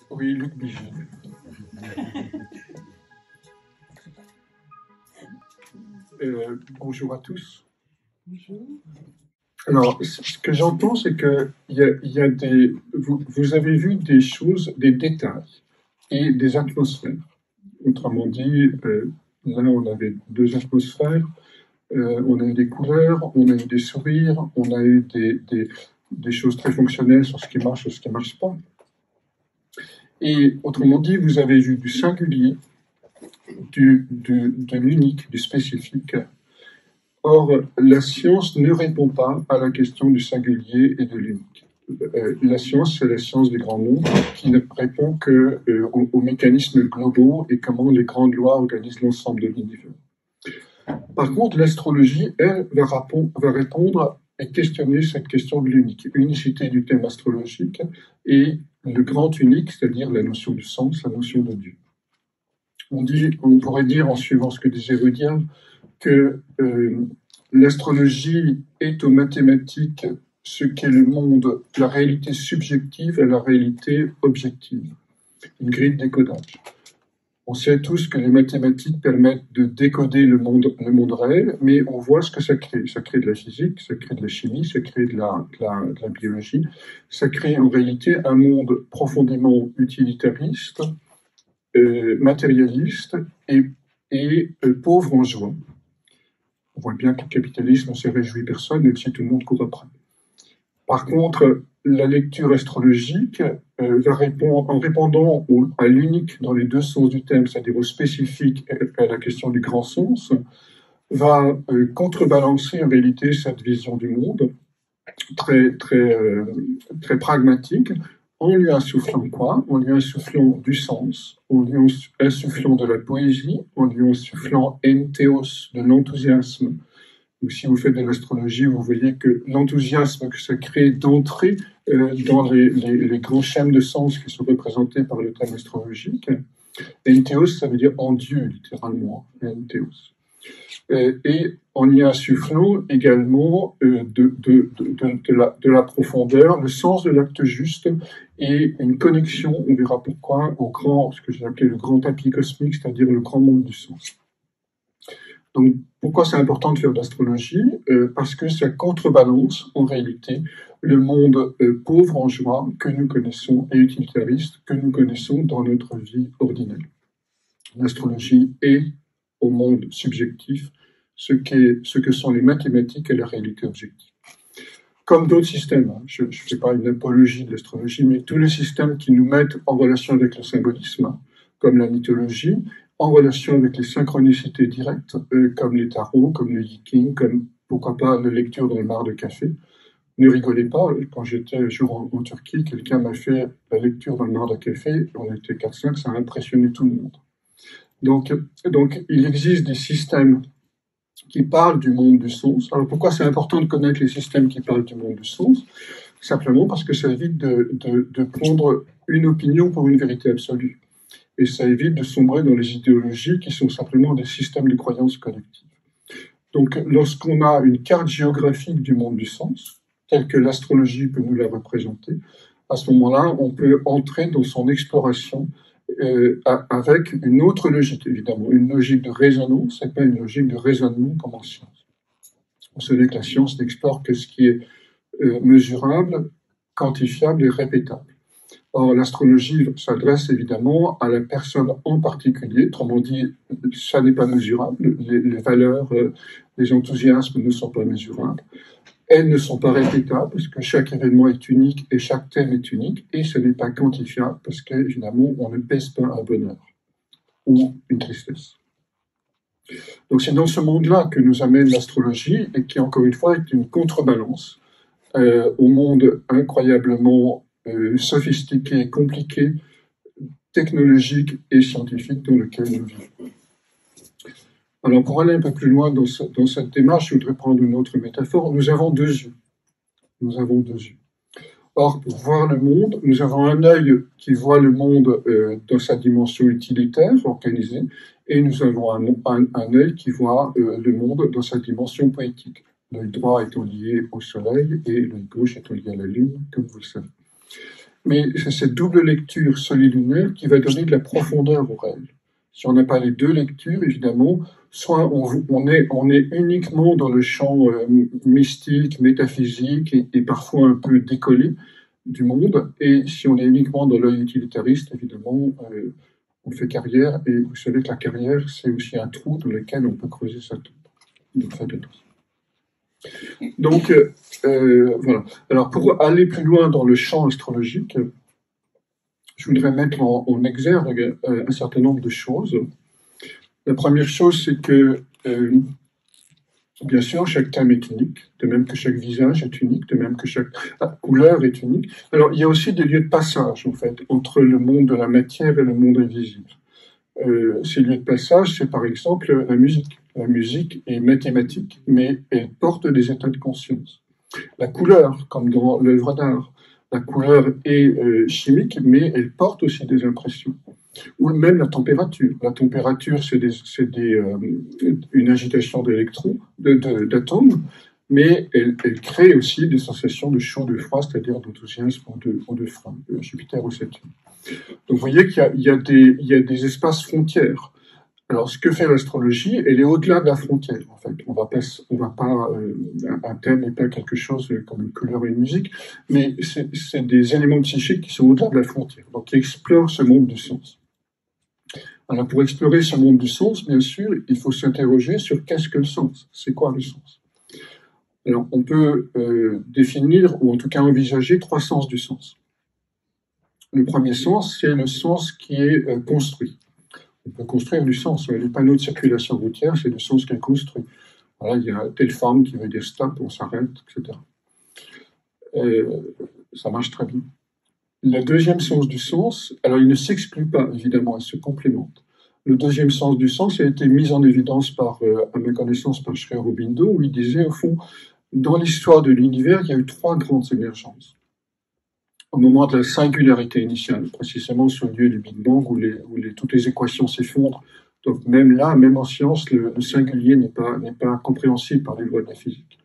Oui, Luc Bigy. Bonjour à tous. Bonjour. Alors, ce que j'entends, c'est que y a des, vous avez vu des choses, des détails et des atmosphères. Autrement dit, là, on avait deux atmosphères, on a eu des couleurs, on a eu des sourires, on a eu des choses très fonctionnelles sur ce qui marche et ce qui ne marche pas. Et autrement dit, vous avez vu du singulier, de l'unique, du spécifique. Or, la science ne répond pas à la question du singulier et de l'unique. La science, c'est la science des grands nombres qui ne répond qu'aux mécanismes globaux et comment les grandes lois organisent l'ensemble de l'univers. Par contre, l'astrologie, elle, va répondre et questionner cette question de l'unique, unicité du thème astrologique et le grand unique, c'est-à-dire la notion du sens, la notion de Dieu. On pourrait dire, en suivant ce que disait Rudyard, que l'astrologie est aux mathématiques ce qu'est le monde, la réalité subjective et la réalité objective, une grille de décodage. On sait tous que les mathématiques permettent de décoder le monde réel, mais on voit ce que ça crée. Ça crée de la physique, ça crée de la chimie, ça crée de la biologie. Ça crée en réalité un monde profondément utilitariste, matérialiste et pauvre en joie. On voit bien que le capitalisme ne se réjouit personne, même si tout le monde court après. Par contre, la lecture astrologique va répondre, en répondant à l'unique dans les deux sens du thème, c'est-à-dire au spécifique et à la question du grand sens, va contrebalancer en réalité cette vision du monde très pragmatique, en lui insufflant quoi? En lui insufflant du sens, en lui insufflant de la poésie, en lui insufflant entheos, de l'enthousiasme. Donc, si vous faites de l'astrologie, vous voyez que l'enthousiasme que ça crée d'entrer dans les grands schèmes de sens qui sont représentés par le thème astrologique. Entheos, ça veut dire en Dieu, littéralement. Entheos. Et en y insufflant également de la profondeur, le sens de l'acte juste et une connexion, on verra pourquoi, ce que j'ai appelé le grand tapis cosmique, c'est-à-dire le grand monde du sens. Donc, pourquoi c'est important de faire de l'astrologie? Parce que ça contrebalance, en réalité, le monde pauvre en joie que nous connaissons et utilitariste que nous connaissons dans notre vie ordinaire. L'astrologie est, au monde subjectif, ce que sont les mathématiques et la réalité objective. Comme d'autres systèmes, je ne fais pas une apologie de l'astrologie, mais tous les systèmes qui nous mettent en relation avec le symbolisme, comme la mythologie, en relation avec les synchronicités directes, comme les tarots, comme le yiking, comme, pourquoi pas, la lecture dans le mar de café. Ne rigolez pas, quand j'étais un jour en Turquie, quelqu'un m'a fait la lecture dans le mar de café, on était 4-5, ça a impressionné tout le monde. Donc, il existe des systèmes qui parlent du monde du sens. Alors, pourquoi c'est important de connaître les systèmes qui parlent du monde du sens? Simplement parce que ça évite de prendre une opinion pour une vérité absolue. Et ça évite de sombrer dans les idéologies qui sont simplement des systèmes de croyances collectives. Donc, lorsqu'on a une carte géographique du monde du sens, telle que l'astrologie peut nous la représenter, à ce moment-là, on peut entrer dans son exploration avec une autre logique, évidemment, une logique de résonance et pas une logique de raisonnement comme en science. Vous savez que la science n'explore que ce qui est mesurable, quantifiable et répétable. Or, l'astrologie s'adresse évidemment à la personne en particulier, autrement dit, ça n'est pas mesurable, les valeurs, les enthousiasmes ne sont pas mesurables. Elles ne sont pas répétables parce que chaque événement est unique et chaque thème est unique, et ce n'est pas quantifiable parce qu'évidemment, on ne pèse pas un bonheur ou une tristesse. Donc c'est dans ce monde-là que nous amène l'astrologie et qui, encore une fois, est une contrebalance au monde incroyablement sophistiqué, compliqué, technologique et scientifique dans lequel nous vivons. Alors, pour aller un peu plus loin dans cette démarche, je voudrais prendre une autre métaphore. Nous avons deux yeux. Nous avons deux yeux. Or, pour voir le monde, nous avons un œil qui voit le monde dans sa dimension utilitaire, organisée, et nous avons un œil qui voit le monde dans sa dimension poétique. L'œil droit étant lié au soleil et l'œil gauche étant lié à la lune, comme vous le savez. mais c'est cette double lecture solilunaire qui va donner de la profondeur au rêve. Si on n'a pas les deux lectures, évidemment, soit on est uniquement dans le champ mystique, métaphysique et parfois un peu décollé du monde, et si on est uniquement dans l'œil utilitariste, évidemment, on fait carrière, et vous savez que la carrière, c'est aussi un trou dans lequel on peut creuser sa tombe. Donc, faites attention. Donc, voilà. Alors, pour aller plus loin dans le champ astrologique, je voudrais mettre en exergue un certain nombre de choses. La première chose, c'est que, bien sûr, chaque thème est unique, de même que chaque visage est unique, de même que chaque couleur est unique. Alors, il y a aussi des lieux de passage, en fait, entre le monde de la matière et le monde invisible. Ces lieux de passage, c'est par exemple la musique. La musique est mathématique, mais elle porte des états de conscience. La couleur, comme dans l'œuvre d'art, la couleur est chimique, mais elle porte aussi des impressions. Ou même la température. La température, c'est une agitation d'électrons, d'atomes, mais elle crée aussi des sensations de chaud, de froid, c'est-à-dire d'enthousiasme ou de frein, Jupiter ou Saturne. Donc vous voyez qu'il y a des espaces frontières. Alors, ce que fait l'astrologie, elle est au-delà de la frontière, en fait. On va pas, un thème n'est pas quelque chose comme une couleur et une musique, mais c'est des éléments psychiques qui sont au-delà de la frontière, donc qui explorent ce monde du sens. Alors, pour explorer ce monde du sens, bien sûr, il faut s'interroger sur qu'est-ce que le sens? C'est quoi le sens? Alors, on peut définir, ou en tout cas envisager, 3 sens du sens. Le premier sens, c'est le sens qui est construit. On peut construire du sens. Les panneaux de circulation routière, c'est le sens qui est construit. Voilà, il y a telle forme qui veut dire stop, on s'arrête, etc. Ça marche très bien. Le deuxième sens du sens, alors il ne s'exclut pas, évidemment, il se complémente. Le deuxième sens du sens a été mis en évidence à ma connaissance, par Sri Aurobindo, où il disait, au fond, dans l'histoire de l'univers, il y a eu 3 grandes émergences. Au moment de la singularité initiale, précisément sur le lieu du Big Bang, où toutes les équations s'effondrent. Donc même là, même en science, le singulier n'est pas compréhensible par les lois de la physique.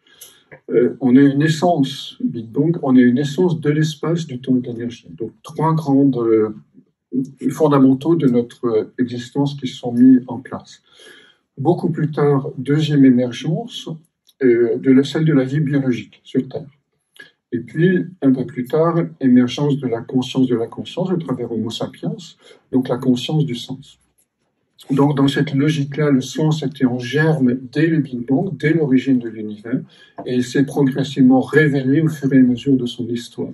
On a une essence, Big Bang, on a une essence de l'espace, du temps et de l'énergie. Donc 3 grandes fondamentaux de notre existence qui sont mis en place. Beaucoup plus tard, deuxième émergence, celle de la vie biologique sur Terre. Et puis, un peu plus tard, émergence de la conscience à travers Homo sapiens, donc la conscience du sens. Donc, dans cette logique-là, le sens était en germe dès le Big Bang, dès l'origine de l'univers, et il s'est progressivement révélé au fur et à mesure de son histoire.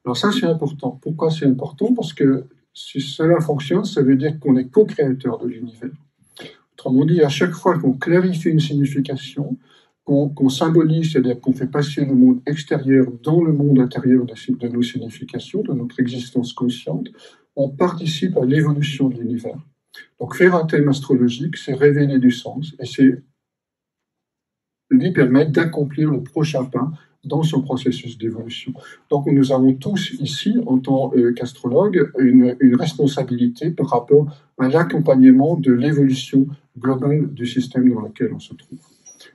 Alors ça, c'est important. Pourquoi c'est important? Parce que si cela fonctionne, ça veut dire qu'on est co-créateur de l'univers. Autrement dit, à chaque fois qu'on clarifie une signification, qu'on symbolise, c'est-à-dire qu'on fait passer le monde extérieur dans le monde intérieur de nos significations, de notre existence consciente, on participe à l'évolution de l'univers. Donc faire un thème astrologique, c'est révéler du sens et c'est lui permettre d'accomplir le prochain pas dans son processus d'évolution. Donc nous avons tous ici, en tant qu'astrologues, une responsabilité par rapport à l'accompagnement de l'évolution globale du système dans lequel on se trouve.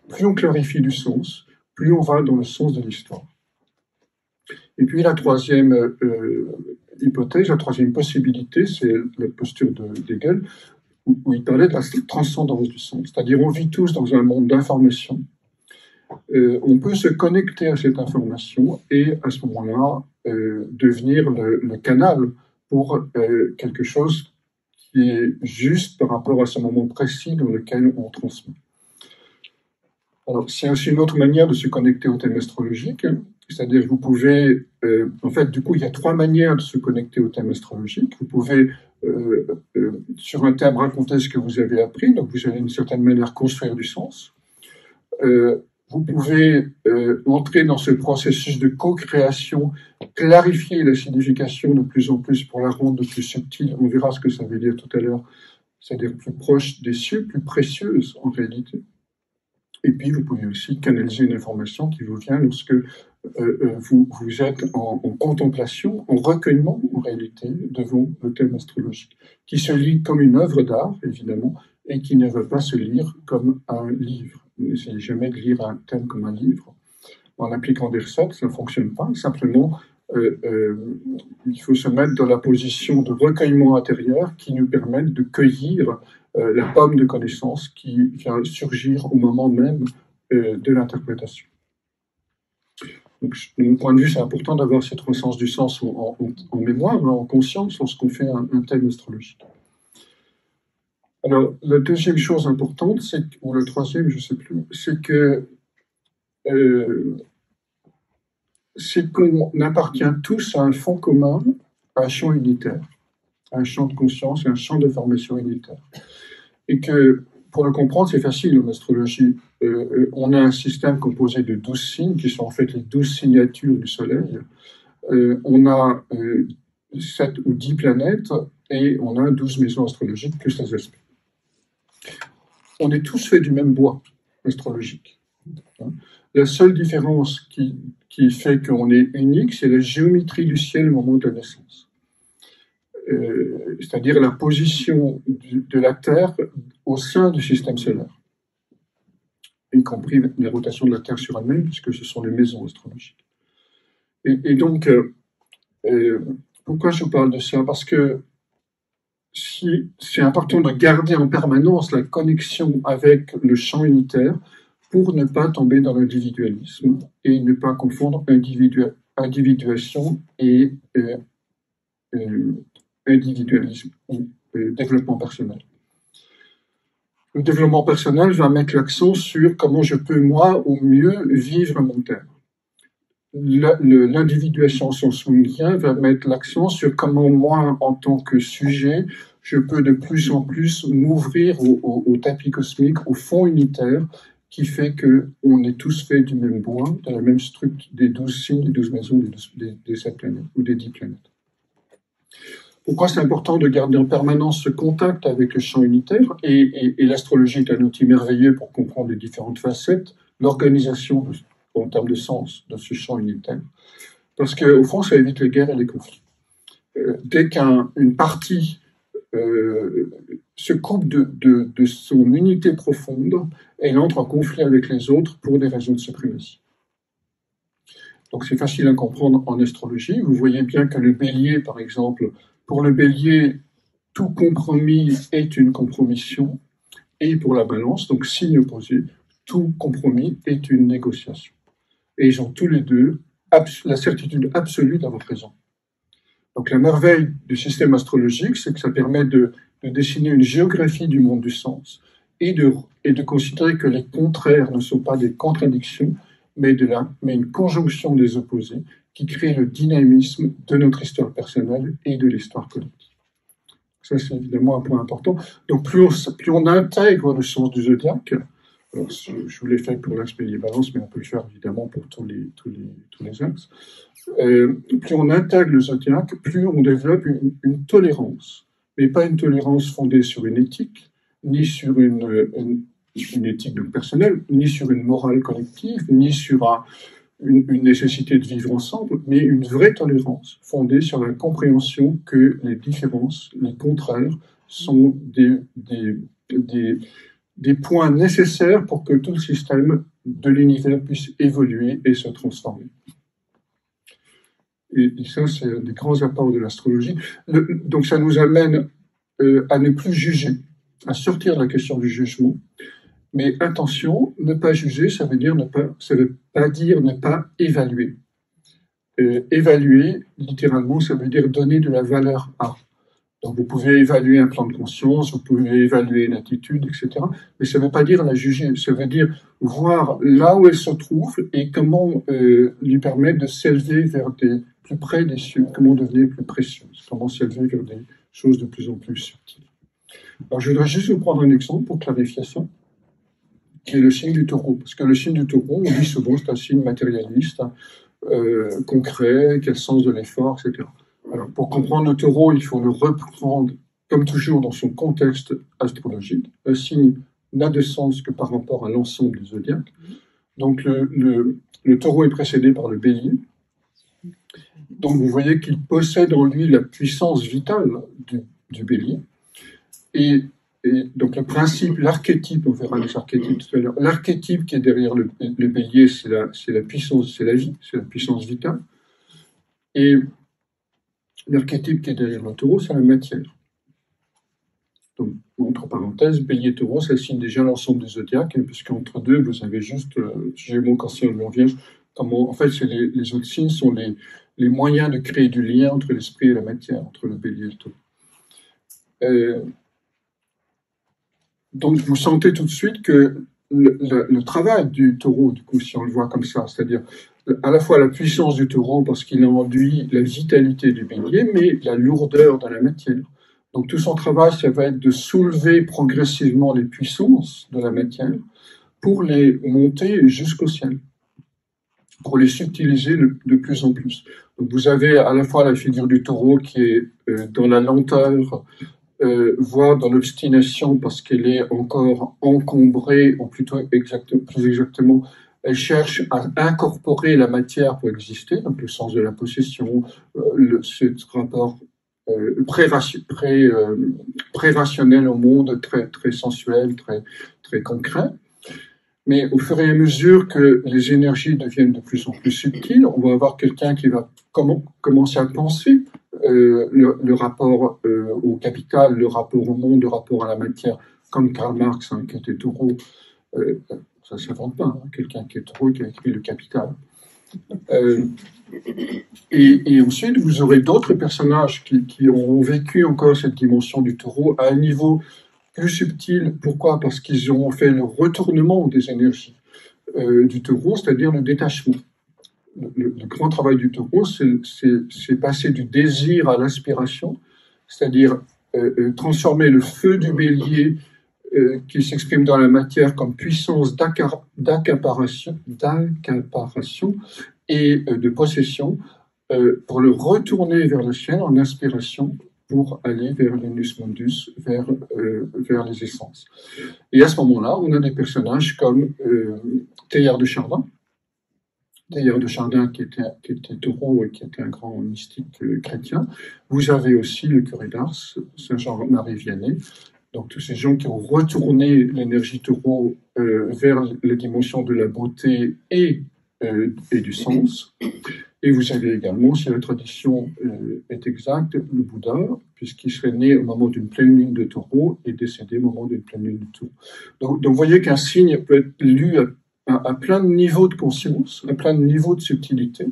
Plus on clarifie du sens, plus on va dans le sens de l'histoire. Et puis la troisième hypothèse, la troisième possibilité, c'est la posture d'Hegel, où il parlait de la transcendance du sens. C'est-à-dire on vit tous dans un monde d'information. On peut se connecter à cette information et à ce moment-là devenir le canal pour quelque chose qui est juste par rapport à ce moment précis dans lequel on transmet. Alors, c'est aussi une autre manière de se connecter au thème astrologique, c'est-à-dire que vous pouvez, en fait, du coup, il y a 3 manières de se connecter au thème astrologique. Vous pouvez, sur un thème, raconter ce que vous avez appris, donc vous allez d'une certaine manière construire du sens. Vous pouvez entrer dans ce processus de co-création, clarifier la signification de plus en plus pour la rendre plus subtile. On verra ce que ça veut dire tout à l'heure, c'est-à-dire plus proche des cieux, plus précieuse en réalité. Et puis, vous pouvez aussi canaliser une information qui vous vient lorsque vous êtes en contemplation, en recueillement, en réalité, devant le thème astrologique, qui se lit comme une œuvre d'art, évidemment, et qui ne veut pas se lire comme un livre. N'essayez jamais de lire un thème comme un livre. En appliquant des recettes, ça ne fonctionne pas. Simplement, il faut se mettre dans la position de recueillement intérieur qui nous permette de cueillir la pomme de connaissance qui vient surgir au moment même de l'interprétation. Donc, de mon point de vue, c'est important d'avoir cette renaissance du sens en mémoire, en conscience, lorsqu'on fait un thème astrologique. Alors, la deuxième chose importante, ou la troisième, je ne sais plus, c'est qu'on appartient tous à un fond commun, à un champ unitaire, à un champ de conscience et un champ d'information unitaire. Et que, pour le comprendre, c'est facile en astrologie. On a un système composé de 12 signes, qui sont en fait les 12 signatures du Soleil. On a 7 ou 10 planètes, et on a 12 maisons astrologiques, plus les aspects. On est tous faits du même bois astrologique. La seule différence qui fait qu'on est unique, c'est la géométrie du ciel au moment de la naissance. C'est-à-dire la position de la Terre au sein du système solaire, y compris la rotation de la Terre sur elle-même, puisque ce sont les maisons astrologiques. Et donc, pourquoi je vous parle de ça? Parce que c'est important de garder en permanence la connexion avec le champ unitaire pour ne pas tomber dans l'individualisme et ne pas confondre individuation et individualisme ou développement personnel. Le développement personnel va mettre l'accent sur comment je peux, moi, au mieux vivre mon thème. L'individuation sansoumienne va mettre l'accent sur comment, moi, en tant que sujet, je peux de plus en plus m'ouvrir au tapis cosmique, au fond unitaire, qui fait qu'on est tous faits du même bois, de la même structure des 12 signes, des 12 maisons, des 7 planètes, ou des 10 planètes. Pourquoi c'est important de garder en permanence ce contact avec le champ unitaire, et l'astrologie est un outil merveilleux pour comprendre les différentes facettes, l'organisation en termes de sens de ce champ unitaire, parce qu'au fond, ça évite les guerres et les conflits. Dès qu'une partie se coupe de son unité profonde, elle entre en conflit avec les autres pour des raisons de suprématie. Donc c'est facile à comprendre en astrologie. Vous voyez bien que le bélier, par exemple, pour le bélier, tout compromis est une compromission, et pour la balance, donc signe opposé, tout compromis est une négociation. Et ils ont tous les deux la certitude absolue d'avoir raison. Donc la merveille du système astrologique, c'est que ça permet de dessiner une géographie du monde du sens et de considérer que les contraires ne sont pas des contradictions, mais une conjonction des opposés qui crée le dynamisme de notre histoire personnelle et de l'histoire collective. Ça, c'est évidemment un point important. Donc plus on intègre le sens du zodiaque, alors, je vous l'ai fait pour l'axe bélier-balance, mais on peut le faire évidemment pour tous les axes. Plus on intègre le zodiaque, plus on développe une tolérance, mais pas une tolérance fondée sur une éthique, ni sur une éthique donc personnelle, ni sur une morale collective, ni sur une nécessité de vivre ensemble, mais une vraie tolérance fondée sur la compréhension que les différences, les contraires, sont des points nécessaires pour que tout le système de l'univers puisse évoluer et se transformer. Et ça, c'est un des grands apports de l'astrologie. Donc ça nous amène à ne plus juger, à sortir de la question du jugement. Mais attention, ne pas juger, ça veut pas dire ne pas évaluer. Évaluer, littéralement, ça veut dire donner de la valeur à. Donc vous pouvez évaluer un plan de conscience, vous pouvez évaluer une attitude, etc. Mais ça ne veut pas dire la juger, ça veut dire voir là où elle se trouve et comment lui permettre de s'élever vers plus près des cieux, comment devenir plus précieuse, comment s'élever vers des choses de plus en plus subtiles. Alors je voudrais juste vous prendre un exemple pour clarifier ça, qui est le signe du taureau. Parce que le signe du taureau, on dit souvent, c'est un signe matérialiste, concret, qui a le sens de l'effort, etc. Alors, pour comprendre le taureau, il faut le reprendre, comme toujours, dans son contexte astrologique. Un signe n'a de sens que par rapport à l'ensemble du zodiaque. Donc, le taureau est précédé par le bélier. Donc, vous voyez qu'il possède en lui la puissance vitale du bélier. Et donc, le principe, l'archétype, on verra les archétypes tout à l'heure, l'archétype qui est derrière le bélier, c'est la puissance, c'est la vie, c'est la puissance vitale. Et l'archétype qui est derrière le taureau, c'est la matière. Donc, entre parenthèses, Bélier-Taureau, ça signe déjà l'ensemble du zodiaque, puisqu'entre deux, vous avez juste Gémeaux, Cancer, Lion, Vierge. En fait, les autres signes sont les moyens de créer du lien entre l'esprit et la matière, entre le Bélier et le Taureau. Donc, vous sentez tout de suite que le travail du taureau, du coup, si on le voit comme ça, c'est-à-dire à la fois la puissance du taureau parce qu'il enduit la vitalité du bélier, mais la lourdeur de la matière. Donc tout son travail, ça va être de soulever progressivement les puissances de la matière pour les monter jusqu'au ciel, pour les subtiliser de plus en plus. Donc vous avez à la fois la figure du taureau qui est dans la lenteur, voire dans l'obstination parce qu'elle est encore encombrée, ou plutôt plus exactement, elle cherche à incorporer la matière pour exister, donc le sens de la possession, ce rapport pré-rationnel au monde, très, très sensuel, très, très concret. Mais au fur et à mesure que les énergies deviennent de plus en plus subtiles, on va avoir quelqu'un qui va commencer à penser le rapport au capital, le rapport au monde, le rapport à la matière, comme Karl Marx, hein, qui était taureau. Ça ne s'invente pas, hein, quelqu'un qui est taureau, qui a écrit le Capital. Et ensuite, vous aurez d'autres personnages qui ont vécu encore cette dimension du taureau à un niveau plus subtil. Pourquoi? Parce qu'ils ont fait le retournement des énergies du taureau, c'est-à-dire le détachement. Le grand travail du taureau, c'est passer du désir à l'aspiration, c'est-à-dire transformer le feu du bélier qui s'exprime dans la matière comme puissance d'accaparation et de possession, pour le retourner vers le ciel en inspiration pour aller vers l'Unus Mundus, vers les essences. Et à ce moment-là, on a des personnages comme Teilhard de Chardin. Teilhard de Chardin qui était taureau et qui était un grand mystique chrétien. Vous avez aussi le curé d'Ars, Saint-Jean-Marie Vianney. Donc tous ces gens qui ont retourné l'énergie taureau vers les dimensions de la beauté et du sens. Et vous avez également, si la tradition est exacte, le Bouddha, puisqu'il serait né au moment d'une pleine lune de taureau et décédé au moment d'une pleine lune de taureau. Donc vous voyez qu'un signe peut être lu à plein de niveaux de conscience, à plein de niveaux de subtilité.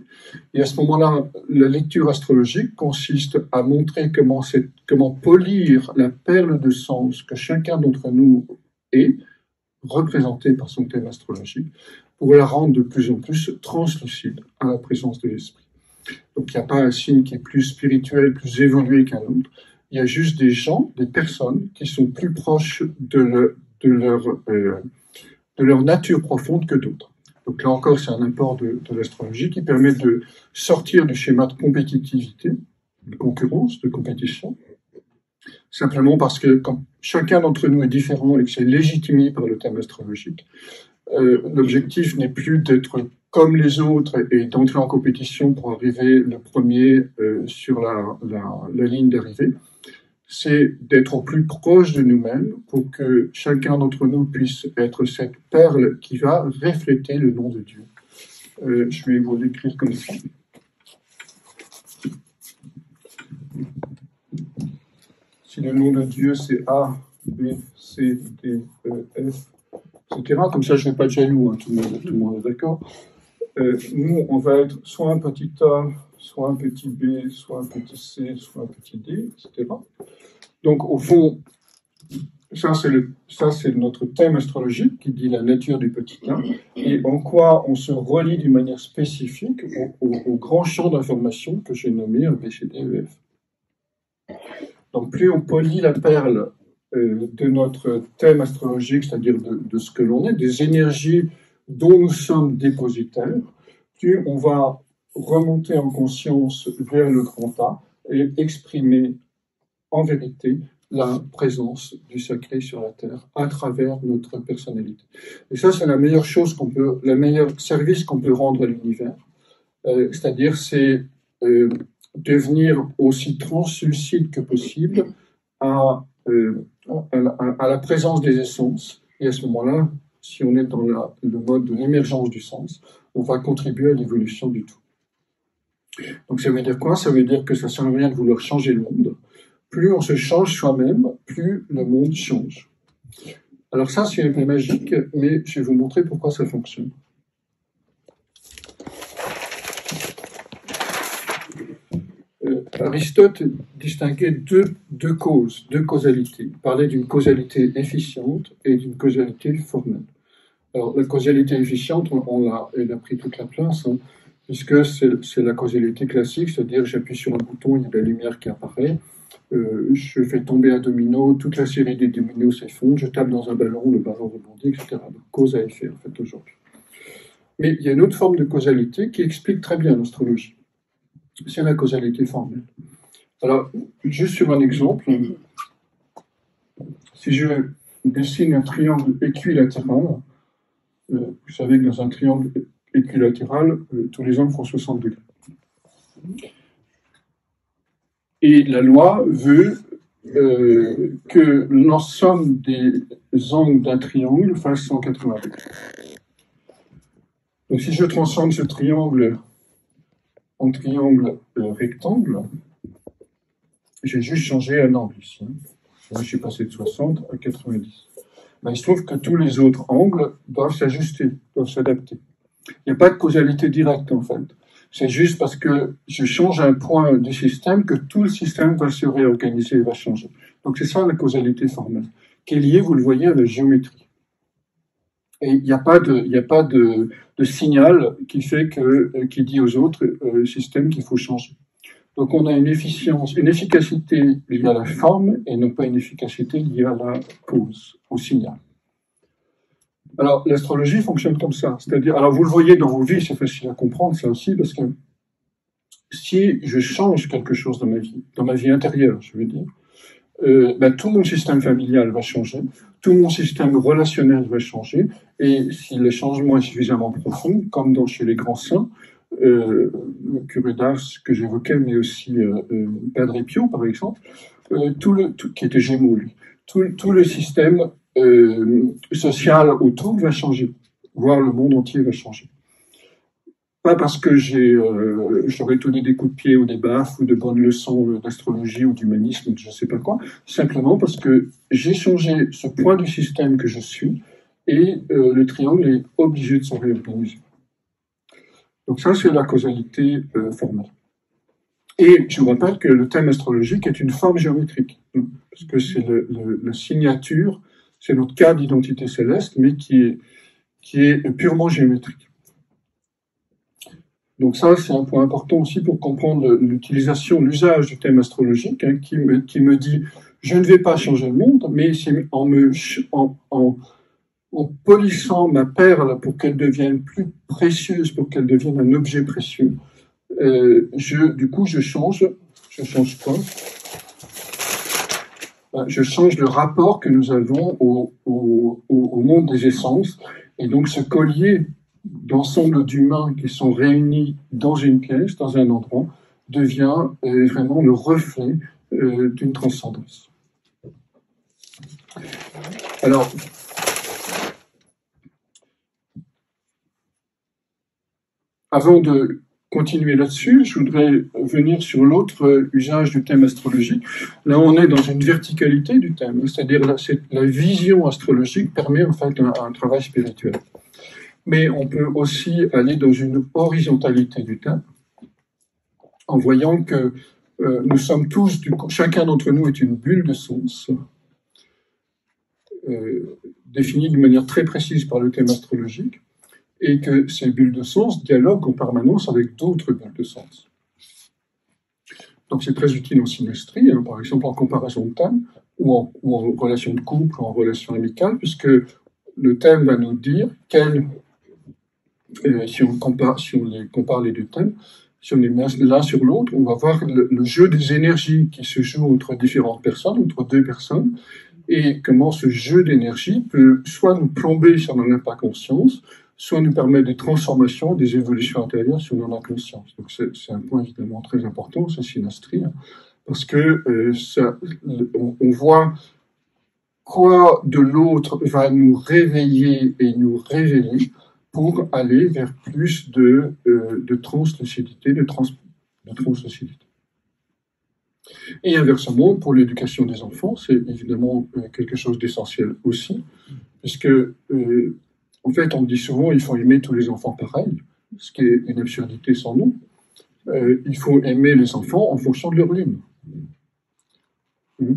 Et à ce moment-là, la lecture astrologique consiste à montrer comment polir la perle de sens que chacun d'entre nous est, représentée par son thème astrologique, pour la rendre de plus en plus translucide à la présence de l'esprit. Donc il n'y a pas un signe qui est plus spirituel, plus évolué qu'un autre. Il y a juste des gens, des personnes qui sont plus proches de leur nature profonde que d'autres. Donc là encore, c'est un apport de l'astrologie qui permet de sortir du schéma de compétitivité, de concurrence, de compétition, simplement parce que quand chacun d'entre nous est différent et que c'est légitimé par le thème astrologique, l'objectif n'est plus d'être comme les autres et d'entrer en compétition pour arriver le premier sur la ligne d'arrivée. C'est d'être au plus proche de nous-mêmes pour que chacun d'entre nous puisse être cette perle qui va refléter le nom de Dieu. Je vais vous l'écrire comme ça. Si le nom de Dieu c'est A, B, C, D, E, F, etc., comme ça je ne vais pas être jaloux, hein, tout le monde est d'accord. Nous, on va être soit un petit A, soit un petit B, soit un petit C, soit un petit D, etc. Donc, au fond, ça c'est notre thème astrologique qui dit la nature du petit A et en quoi on se relie d'une manière spécifique au grand champ d'information que j'ai nommé A, B, C, D, E, F. Donc, plus on polit la perle de notre thème astrologique, c'est-à-dire de ce que l'on est, des énergies dont nous sommes dépositaires, plus on va remonter en conscience vers le grand A et exprimer en vérité la présence du sacré sur la terre à travers notre personnalité. Et ça, c'est la meilleure chose le meilleur service qu'on peut rendre à l'univers. C'est-à-dire, c'est devenir aussi translucide que possible à la présence des essences. Et à ce moment-là, si on est dans le mode de l'émergence du sens, on va contribuer à l'évolution du tout. Donc ça veut dire quoi? Ça veut dire que ça ne sert à rien de vouloir changer le monde. Plus on se change soi-même, plus le monde change. Alors ça, c'est un peu magique, mais je vais vous montrer pourquoi ça fonctionne. Aristote distinguait deux causes, deux causalités. Il parlait d'une causalité efficiente et d'une causalité formelle. Alors, la causalité efficiente, elle a pris toute la place, hein, puisque c'est la causalité classique, c'est-à-dire j'appuie sur un bouton, il y a de la lumière qui apparaît, je fais tomber un domino, toute la série des dominos s'effondre, je tape dans un ballon, le ballon rebondit, etc. Donc, cause à effet, en fait, aujourd'hui. Mais il y a une autre forme de causalité qui explique très bien l'astrologie. C'est la causalité formelle. Alors, juste sur un exemple, si je dessine un triangle équilatéral, vous savez que dans un triangle équilatéral, tous les angles font 60 degrés. Et la loi veut que l'ensemble des angles d'un triangle fasse 180 degrés. Donc si je transforme ce triangle en triangle rectangle, j'ai juste changé un angle ici. Je suis passé de 60 à 90. Ben, il se trouve que tous les autres angles doivent s'ajuster, doivent s'adapter. Il n'y a pas de causalité directe, en fait. C'est juste parce que je change un point du système que tout le système va se réorganiser et va changer. Donc c'est ça la causalité formelle, qui est liée, vous le voyez, à la géométrie. Et il n'y a pas de signal qui fait qui dit aux autres systèmes qu'il faut changer. Donc on a une efficacité liée à la forme et non pas une efficacité liée à la cause, au signal. Alors l'astrologie fonctionne comme ça, c'est-à-dire, alors vous le voyez dans vos vies, c'est facile à comprendre ça aussi, parce que si je change quelque chose dans ma vie intérieure, je veux dire, tout mon système familial va changer, tout mon système relationnel va changer, et si le changement est suffisamment profond, comme chez les grands saints, le curé d'Ars que j'évoquais, mais aussi Padre Pio, par exemple, qui était Gémeaux, lui, tout le système social autour va changer, voire le monde entier va changer. Pas parce que j'aurais donné des coups de pied ou des baffes ou de bonnes leçons d'astrologie ou d'humanisme ou de je ne sais pas quoi, simplement parce que j'ai changé ce point du système que je suis et le triangle est obligé de se réorganiser. Donc ça, c'est la causalité formelle. Et je vous rappelle que le thème astrologique est une forme géométrique, parce que c'est la signature, c'est notre cas d'identité céleste, mais qui est purement géométrique. Donc ça, c'est un point important aussi pour comprendre l'usage du thème astrologique, hein, qui me dit, je ne vais pas changer le monde, mais c'est en polissant ma perle pour qu'elle devienne plus précieuse, pour qu'elle devienne un objet précieux, du coup, je change quoi? Je change le rapport que nous avons au monde des essences, et donc ce collier d'ensemble d'humains qui sont réunis dans une pièce, dans un endroit, devient vraiment le reflet d'une transcendance. Alors, avant de continuer là-dessus, je voudrais venir sur l'autre usage du thème astrologique. Là, on est dans une verticalité du thème, c'est-à-dire la vision astrologique permet en fait un travail spirituel. Mais on peut aussi aller dans une horizontalité du thème, en voyant que nous sommes tous, chacun d'entre nous est une bulle de sens, définie d'une manière très précise par le thème astrologique, et que ces bulles de sens dialoguent en permanence avec d'autres bulles de sens. Donc c'est très utile en synastrie, hein, par exemple en comparaison de thème, ou en relation de couple, ou en relation amicale, puisque le thème va nous dire si on compare les deux thèmes, si on les met l'un sur l'autre, on va voir le jeu des énergies qui se joue entre différentes personnes, entre deux personnes, et comment ce jeu d'énergie peut soit nous plomber si on n'en a pas conscience, soit nous permettre des transformations, des évolutions intérieures si on en a conscience. Donc c'est un point évidemment très important, c'est synastrie, hein, parce que on voit quoi de l'autre va nous réveiller et nous révéler pour aller vers plus de translucidité, de trop socialité. Et inversement, pour l'éducation des enfants, c'est évidemment quelque chose d'essentiel aussi, puisque, en fait, on dit souvent il faut aimer tous les enfants pareils, ce qui est une absurdité sans nom. Il faut aimer les enfants en fonction de leur lune.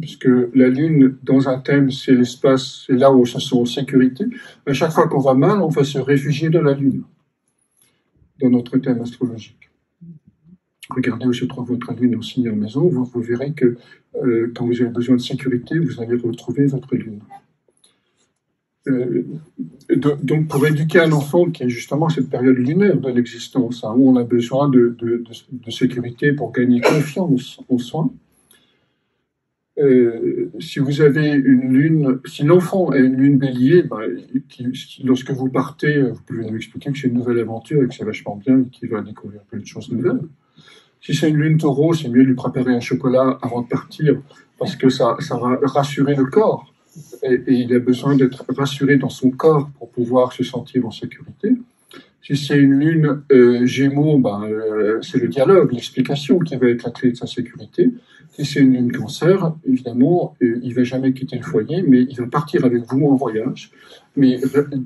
Puisque la lune, dans un thème, c'est l'espace, c'est là où on se sent en sécurité. À chaque fois qu'on va mal, on va se réfugier dans la lune, dans notre thème astrologique. Regardez où se trouve votre lune en signe en maison, vous verrez que quand vous avez besoin de sécurité, vous allez retrouver votre lune. Donc, pour éduquer un enfant qui a justement cette période lunaire de l'existence, hein, où on a besoin de sécurité pour gagner confiance en soi, si vous avez une lune, si l'enfant a une lune bélier, lorsque vous partez, vous pouvez lui expliquer que c'est une nouvelle aventure et que c'est vachement bien et qu'il va découvrir plein de choses nouvelles. Si c'est une lune taureau, c'est mieux de lui préparer un chocolat avant de partir parce que ça va rassurer le corps. Et il a besoin d'être rassuré dans son corps pour pouvoir se sentir en sécurité. Si c'est une lune Gémeaux, c'est le dialogue, l'explication qui va être la clé de sa sécurité. Si c'est une lune Cancer, évidemment, il va jamais quitter le foyer, mais il va partir avec vous en voyage. Mais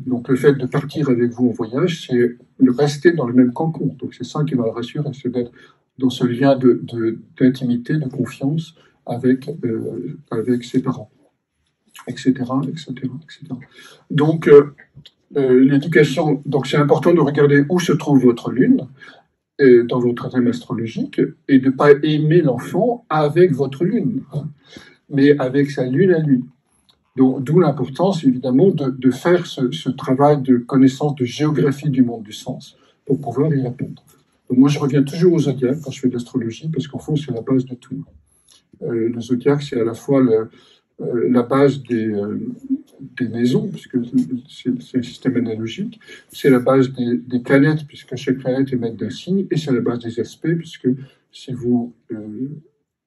donc le fait de partir avec vous en voyage, c'est de rester dans le même cocon. Donc c'est ça qui va le rassurer, c'est d'être dans ce lien d'intimité, de confiance avec ses parents, etc., etc., etc. Donc l'éducation, donc c'est important de regarder où se trouve votre lune dans votre thème astrologique et de ne pas aimer l'enfant avec votre lune, mais avec sa lune à lui. Donc, d'où l'importance, évidemment, de faire ce travail de connaissance de géographie du monde du sens pour pouvoir y répondre. Donc, moi, je reviens toujours au zodiaque quand je fais de l'astrologie, parce qu'en fond, c'est la base de tout. Le zodiaque, c'est à la fois la base des maisons, puisque c'est un système analogique, c'est la base des planètes, puisque chaque planète émet d'un signe, et c'est la base des aspects, puisque si vous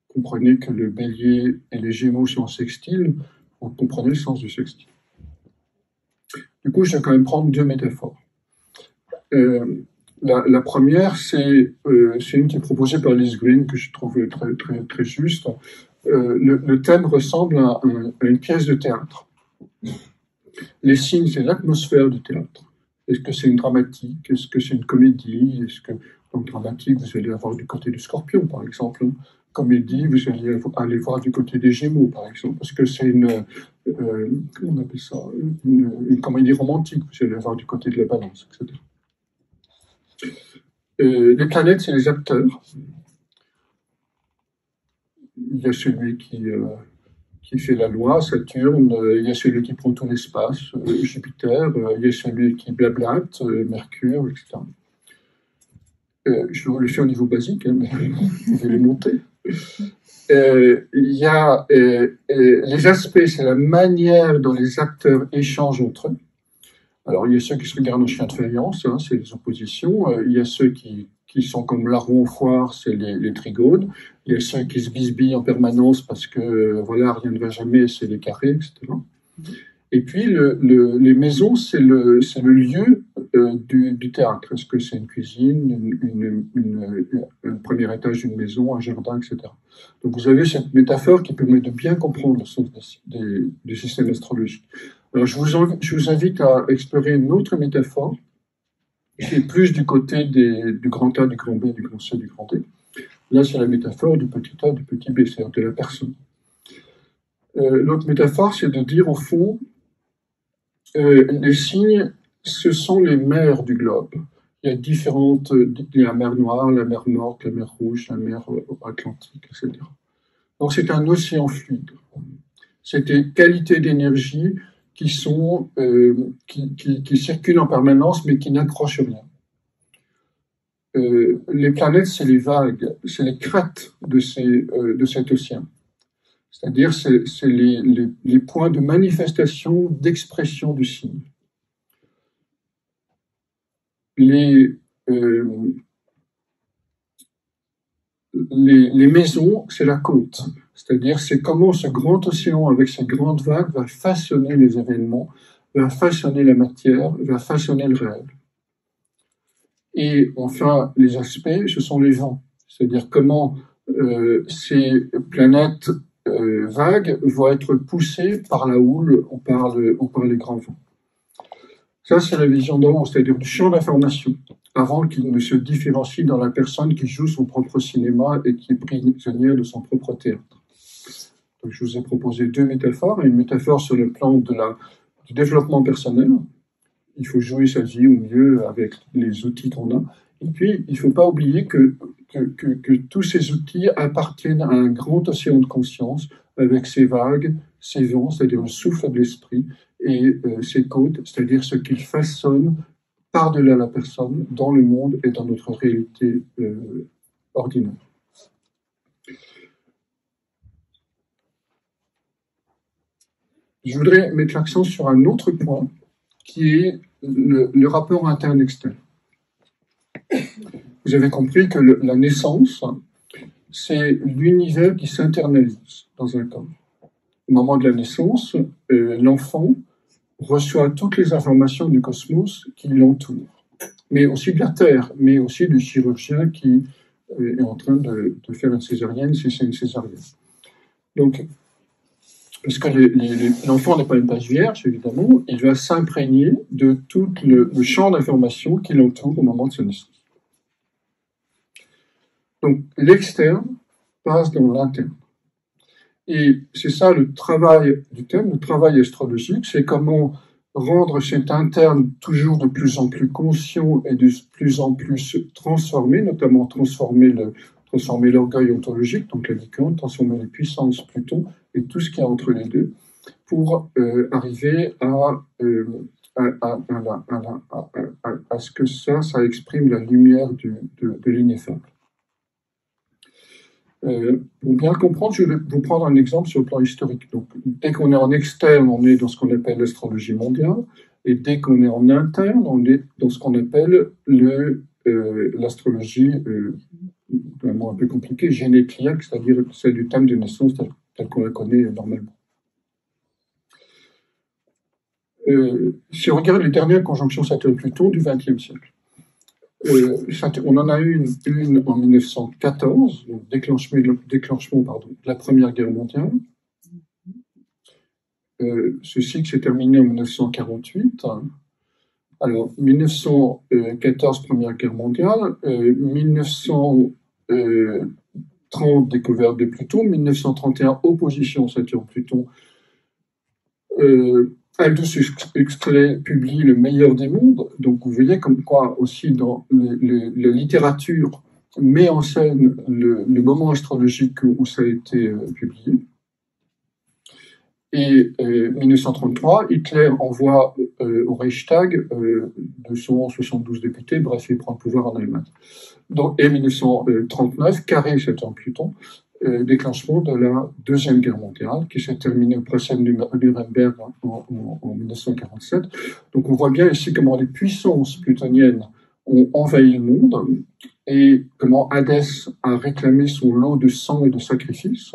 comprenez que le bélier et les gémeaux sont en sextile, vous comprenez le sens du sextile. Du coup, je vais quand même prendre deux métaphores. La première, c'est une qui est proposée par Liz Green, que je trouve très, très, très juste. Le thème ressemble à une pièce de théâtre. Les signes, c'est l'atmosphère du théâtre. Est-ce que c'est une dramatique? Est-ce que c'est une comédie? Donc, dramatique, vous allez avoir du côté du Scorpion, par exemple. Comédie, vous allez aller voir du côté des Gémeaux, par exemple, parce que c'est comment on appelle ça? Une comédie romantique, vous allez avoir du côté de la Balance, etc. Les planètes, c'est les acteurs. Il y a celui qui fait la loi, Saturne, il y a celui qui prend tout l'espace, Jupiter, il y a celui qui blablate, Mercure, etc. Je le fais au niveau basique, hein, mais vous pouvez les monter. Il y a les aspects, c'est la manière dont les acteurs échangent entre eux. Alors, il y a ceux qui se regardent en chien de faïence, hein, c'est les oppositions. Il y a ceux qui sont comme larrons au foire, c'est les trigones. Il y a ceux qui se bisbillent en permanence parce que, voilà, rien ne va jamais, c'est les carrés, etc. Et puis, les maisons, c'est le lieu du théâtre. Est-ce que c'est une cuisine, un premier étage d'une maison, un jardin, etc. Donc, vous avez cette métaphore qui permet de bien comprendre le sens du système astrologique. Alors, je vous invite à explorer une autre métaphore, qui est plus du côté du grand A, du grand B, du grand C, du grand D. Là, c'est la métaphore du petit A, du petit B, c'est-à-dire de la personne. L'autre métaphore, c'est de dire, au fond, les signes, ce sont les mers du globe. Il y a la mer Noire, la mer Morte, la mer Rouge, la mer Atlantique, etc. Donc, c'est un océan fluide. C'est des qualités d'énergie qui circulent en permanence, mais qui n'accrochent rien. Les planètes, c'est les vagues, c'est les crêtes de cet océan. C'est-à-dire, c'est les points de manifestation, d'expression du signe. Les maisons, c'est la côte. C'est-à-dire, c'est comment ce grand océan, avec ses grandes vagues, va façonner les événements, va façonner la matière, va façonner le réel. Et enfin, les aspects, ce sont les vents. C'est-à-dire comment ces planètes vagues vont être poussées par la houle ou par les grands vents. Ça, c'est la vision d'en haut, c'est-à-dire du champ d'information, avant qu'il ne se différencie dans la personne qui joue son propre cinéma et qui est prisonnière de son propre théâtre. Donc, je vous ai proposé deux métaphores, une métaphore sur le plan du développement personnel. Il faut jouer sa vie au mieux avec les outils qu'on a. Et puis, il ne faut pas oublier que tous ces outils appartiennent à un grand océan de conscience avec ses vagues, ses vents, c'est-à-dire le souffle de l'esprit, et ses côtes, c'est-à-dire ce qu'il façonne par-delà la personne, dans le monde et dans notre réalité ordinaire. Je voudrais mettre l'accent sur un autre point, qui est le rapport interne-externe. Vous avez compris que la naissance, c'est l'univers qui s'internalise dans un corps. Au moment de la naissance, l'enfant reçoit toutes les informations du cosmos qui l'entourent, mais aussi de la Terre, mais aussi du chirurgien qui est en train de faire une césarienne, si c'est une césarienne. Donc, parce que l'enfant n'est pas une page vierge, évidemment, il va s'imprégner de tout le champ d'informations qui l'entoure au moment de sa naissance. Donc, l'externe passe dans l'interne. Et c'est ça le travail du thème, le travail astrologique, c'est comment rendre cet interne toujours de plus en plus conscient et de plus en plus transformé, notamment transformer l'orgueil ontologique, donc la licorne, transformer les puissances Pluton et tout ce qu'il y a entre les deux, pour arriver à ce que ça exprime la lumière de l'ineffable. Pour bien comprendre, je vais vous prendre un exemple sur le plan historique. Donc, dès qu'on est en externe, on est dans ce qu'on appelle l'astrologie mondiale, et dès qu'on est en interne, on est dans ce qu'on appelle l'astrologie, un mot un peu compliqué, génétriaque, c'est-à-dire c'est du thème de naissance tel qu'on la connaît normalement. Si on regarde les dernières conjonctions Saturne-Pluton du XXe siècle, on en a eu une en 1914, donc déclenchement de la Première Guerre mondiale. Ce cycle s'est terminé en 1948. Alors, 1914, Première Guerre mondiale, 1930, découverte de Pluton, 1931, opposition Saturne-Pluton. Aldous Huxley publie Le meilleur des mondes, donc vous voyez comme quoi aussi dans la littérature met en scène le moment astrologique où ça a été publié. Et 1933, Hitler envoie au Reichstag 272 députés, bref, il prend le pouvoir en Allemagne. Donc, et 1939, carré Saturne-Pluton, déclenchement de la Deuxième Guerre mondiale, qui s'est terminée au procès de Nuremberg en 1947. Donc on voit bien ici comment les puissances plutoniennes ont envahi le monde et comment Hadès a réclamé son lot de sang et de sacrifices,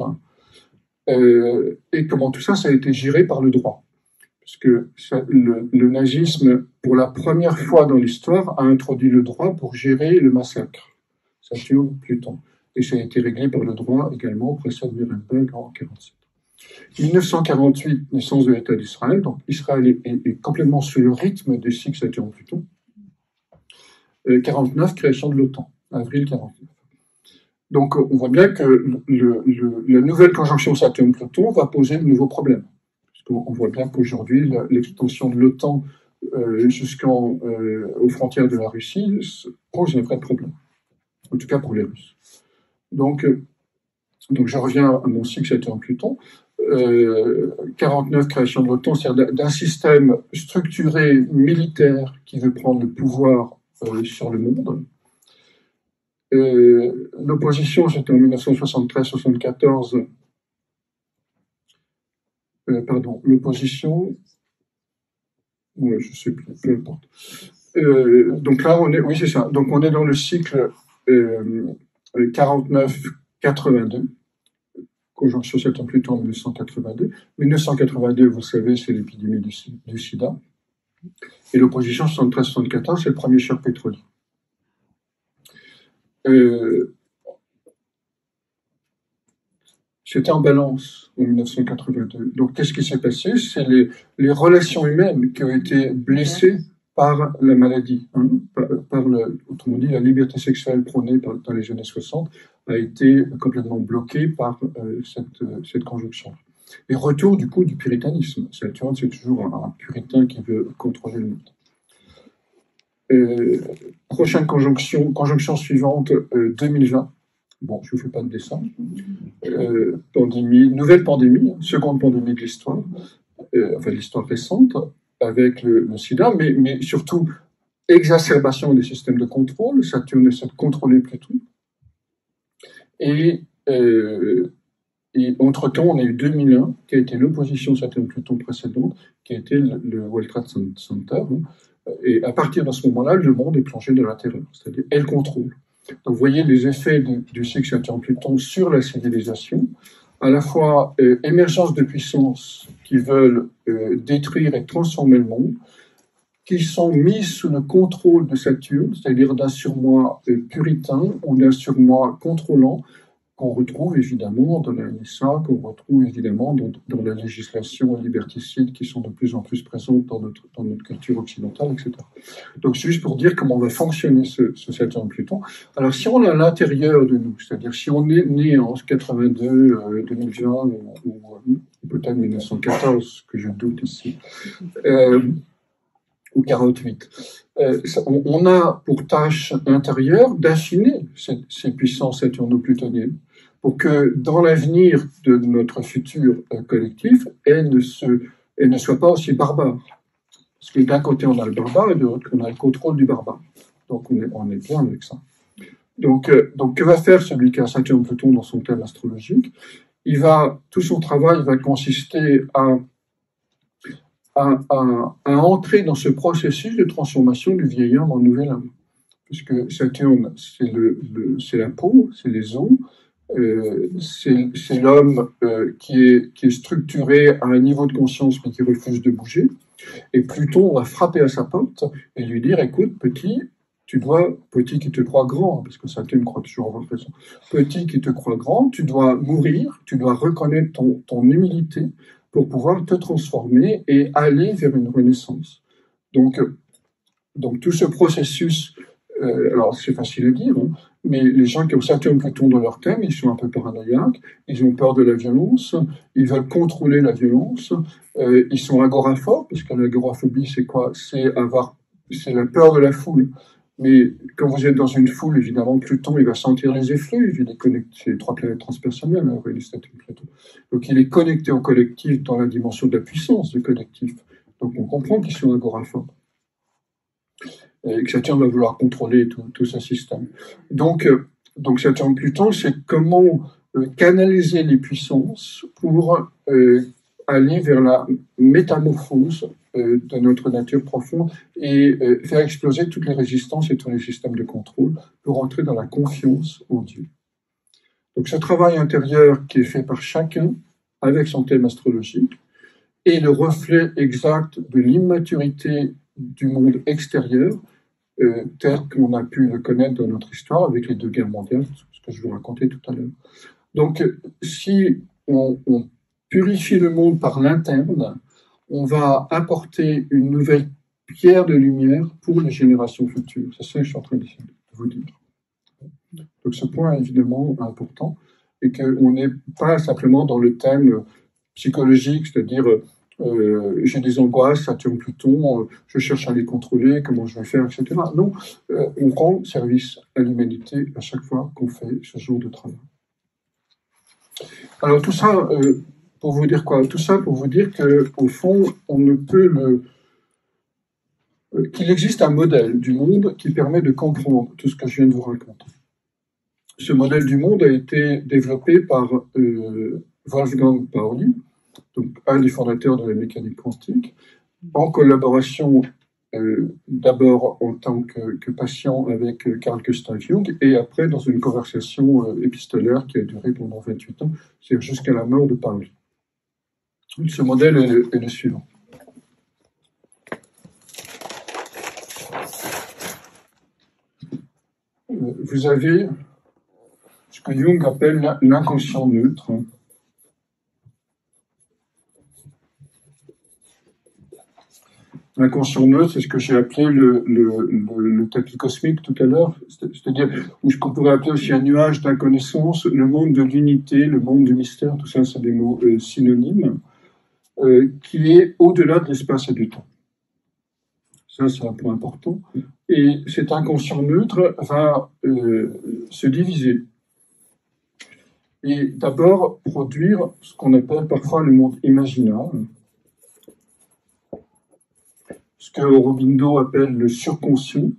et comment tout ça a été géré par le droit. Parce que le nazisme, pour la première fois dans l'histoire, a introduit le droit pour gérer le massacre. Saturne-Pluton. Et ça a été réglé par le droit également au procès de Nuremberg en 1947. 1948, naissance de l'État d'Israël. Donc Israël est complètement sur le rythme des cycles Saturne-Pluton. 49, création de l'OTAN, avril 49. Donc on voit bien que la nouvelle conjonction Saturne-Pluton va poser de nouveaux problèmes. On voit bien qu'aujourd'hui, l'extension de l'OTAN aux frontières de la Russie pose un vrai problème. En tout cas pour les Russes. Donc je reviens à mon cycle Saturne-Pluton. 49, création de l'OTAN, c'est-à-dire d'un système structuré militaire qui veut prendre le pouvoir sur le monde. L'opposition, c'était en 1973-74. L'opposition, ouais, je sais plus, peu importe. Donc là, oui, c'est ça. Donc on est dans le cycle 49-82, conjonction Saturne-Pluton en 1982. 1982, vous savez, c'est l'épidémie du sida. Et l'opposition 73-74, c'est le premier choc pétrolier. c'était en balance en 1982. Donc, qu'est-ce qui s'est passé? C'est les relations humaines qui ont été blessées par la maladie, hein, autrement dit, la liberté sexuelle prônée dans les années 60 a été complètement bloquée par cette conjonction. Et retour du coup du puritanisme. Saturne, c'est toujours un puritain qui veut contrôler le monde. Prochaine conjonction suivante, 2020. Bon, je ne vous fais pas de dessin. Pandémie, nouvelle pandémie, seconde pandémie de l'histoire, enfin l'histoire récente, avec le sida, mais surtout exacerbation des systèmes de contrôle. Saturne essaie de contrôler Pluton. Et entre-temps, on a eu 2001, qui a été l'opposition Saturne-Pluton précédente, qui a été le World Trade Center. Et à partir de ce moment-là, le monde est plongé dans la terreur, c'est-à-dire elle contrôle. Donc vous voyez les effets du cycle Saturne-Pluton sur la civilisation, à la fois émergence de puissances qui veulent détruire et transformer le monde, qui sont mises sous le contrôle de Saturne, c'est-à-dire d'un surmoi puritain ou d'un surmoi contrôlant, qu'on retrouve évidemment dans la NSA, qu'on retrouve évidemment dans la législation liberticide qui sont de plus en plus présentes dans notre culture occidentale, etc. Donc c'est juste pour dire comment va fonctionner ce Saturne-Pluton. Alors si on est à l'intérieur de nous, c'est-à-dire si on est né en 82, 2020 ou peut-être 1914, que je doute ici, ou 48, on a pour tâche intérieure d'affiner ces puissances saturno-plutoniennes pour que dans l'avenir de notre futur collectif, elles ne soient pas aussi barbares. Parce que d'un côté, on a le barbare et de l'autre, on a le contrôle du barbare. Donc, on est bien avec ça. Donc, que va faire celui qui a Saturne-Pluton dans son thème astrologique? Tout son travail va consister à entrer dans ce processus de transformation du vieil homme en nouvel homme. Puisque Saturne, c'est la peau, c'est les os, c'est l'homme qui est structuré à un niveau de conscience mais qui refuse de bouger. Et Pluton va frapper à sa porte et lui dire, écoute, petit qui te croit grand, parce que Saturne croit toujours avoir raison, petit qui te croit grand, tu dois mourir, tu dois reconnaître ton humilité pour pouvoir te transformer et aller vers une renaissance. Donc tout ce processus, alors c'est facile à dire, hein, mais les gens qui ont Saturne-Pluton dans leur thème, ils sont un peu paranoïaques, ils ont peur de la violence, ils veulent contrôler la violence, ils sont agoraphobes, parce que l'agoraphobie, c'est quoi? C'est la peur de la foule. Mais quand vous êtes dans une foule, évidemment, Pluton, il va sentir les effluves, il est connecté, c'est les 3 planètes transpersonnelles, hein, Saturne-Pluton. Donc il est connecté au collectif dans la dimension de la puissance du collectif. Donc on comprend qu'ils sont agoraphobes. Et que Saturne va vouloir contrôler tout ce système. Donc Saturne-Pluton, c'est comment canaliser les puissances pour aller vers la métamorphose de notre nature profonde et faire exploser toutes les résistances et tous les systèmes de contrôle pour entrer dans la confiance en Dieu. Donc ce travail intérieur qui est fait par chacun avec son thème astrologique est le reflet exact de l'immaturité du monde extérieur tel qu'on a pu le connaître dans notre histoire avec les 2 guerres mondiales, ce que je vous racontais tout à l'heure. Donc si on purifie le monde par l'interne, on va apporter une nouvelle pierre de lumière pour les générations futures. C'est ça que je suis en train de vous dire. Donc ce point est évidemment important et qu'on n'est pas simplement dans le thème psychologique, c'est-à-dire j'ai des angoisses, Saturne-Pluton, je cherche à les contrôler, comment je vais faire, etc. Non, on rend service à l'humanité à chaque fois qu'on fait ce genre de travail. Alors tout ça, pour vous dire quoi? Tout ça pour vous dire qu'au fond, on ne peut qu'il existe un modèle du monde qui permet de comprendre tout ce que je viens de vous raconter. Ce modèle du monde a été développé par Wolfgang Pauli, donc un des fondateurs de la mécanique quantique, en collaboration d'abord en tant que patient avec Carl Gustav Jung et après dans une conversation épistolaire qui a duré pendant 28 ans, c'est-à-dire jusqu'à la mort de Pauli. Ce modèle est le suivant. Vous avez ce que Jung appelle l'inconscient neutre, L'inconscient neutre, c'est ce que j'ai appelé le tapis cosmique tout à l'heure, c'est-à-dire ou ce qu'on pourrait appeler aussi un nuage d'inconnaissance, le monde de l'unité, le monde du mystère, tout ça, c'est des mots synonymes, qui est au-delà de l'espace et du temps. Ça, c'est un point important. Et cet inconscient neutre va se diviser. Et d'abord produire ce qu'on appelle parfois le monde imaginal, ce que Aurobindo appelle le surconscient.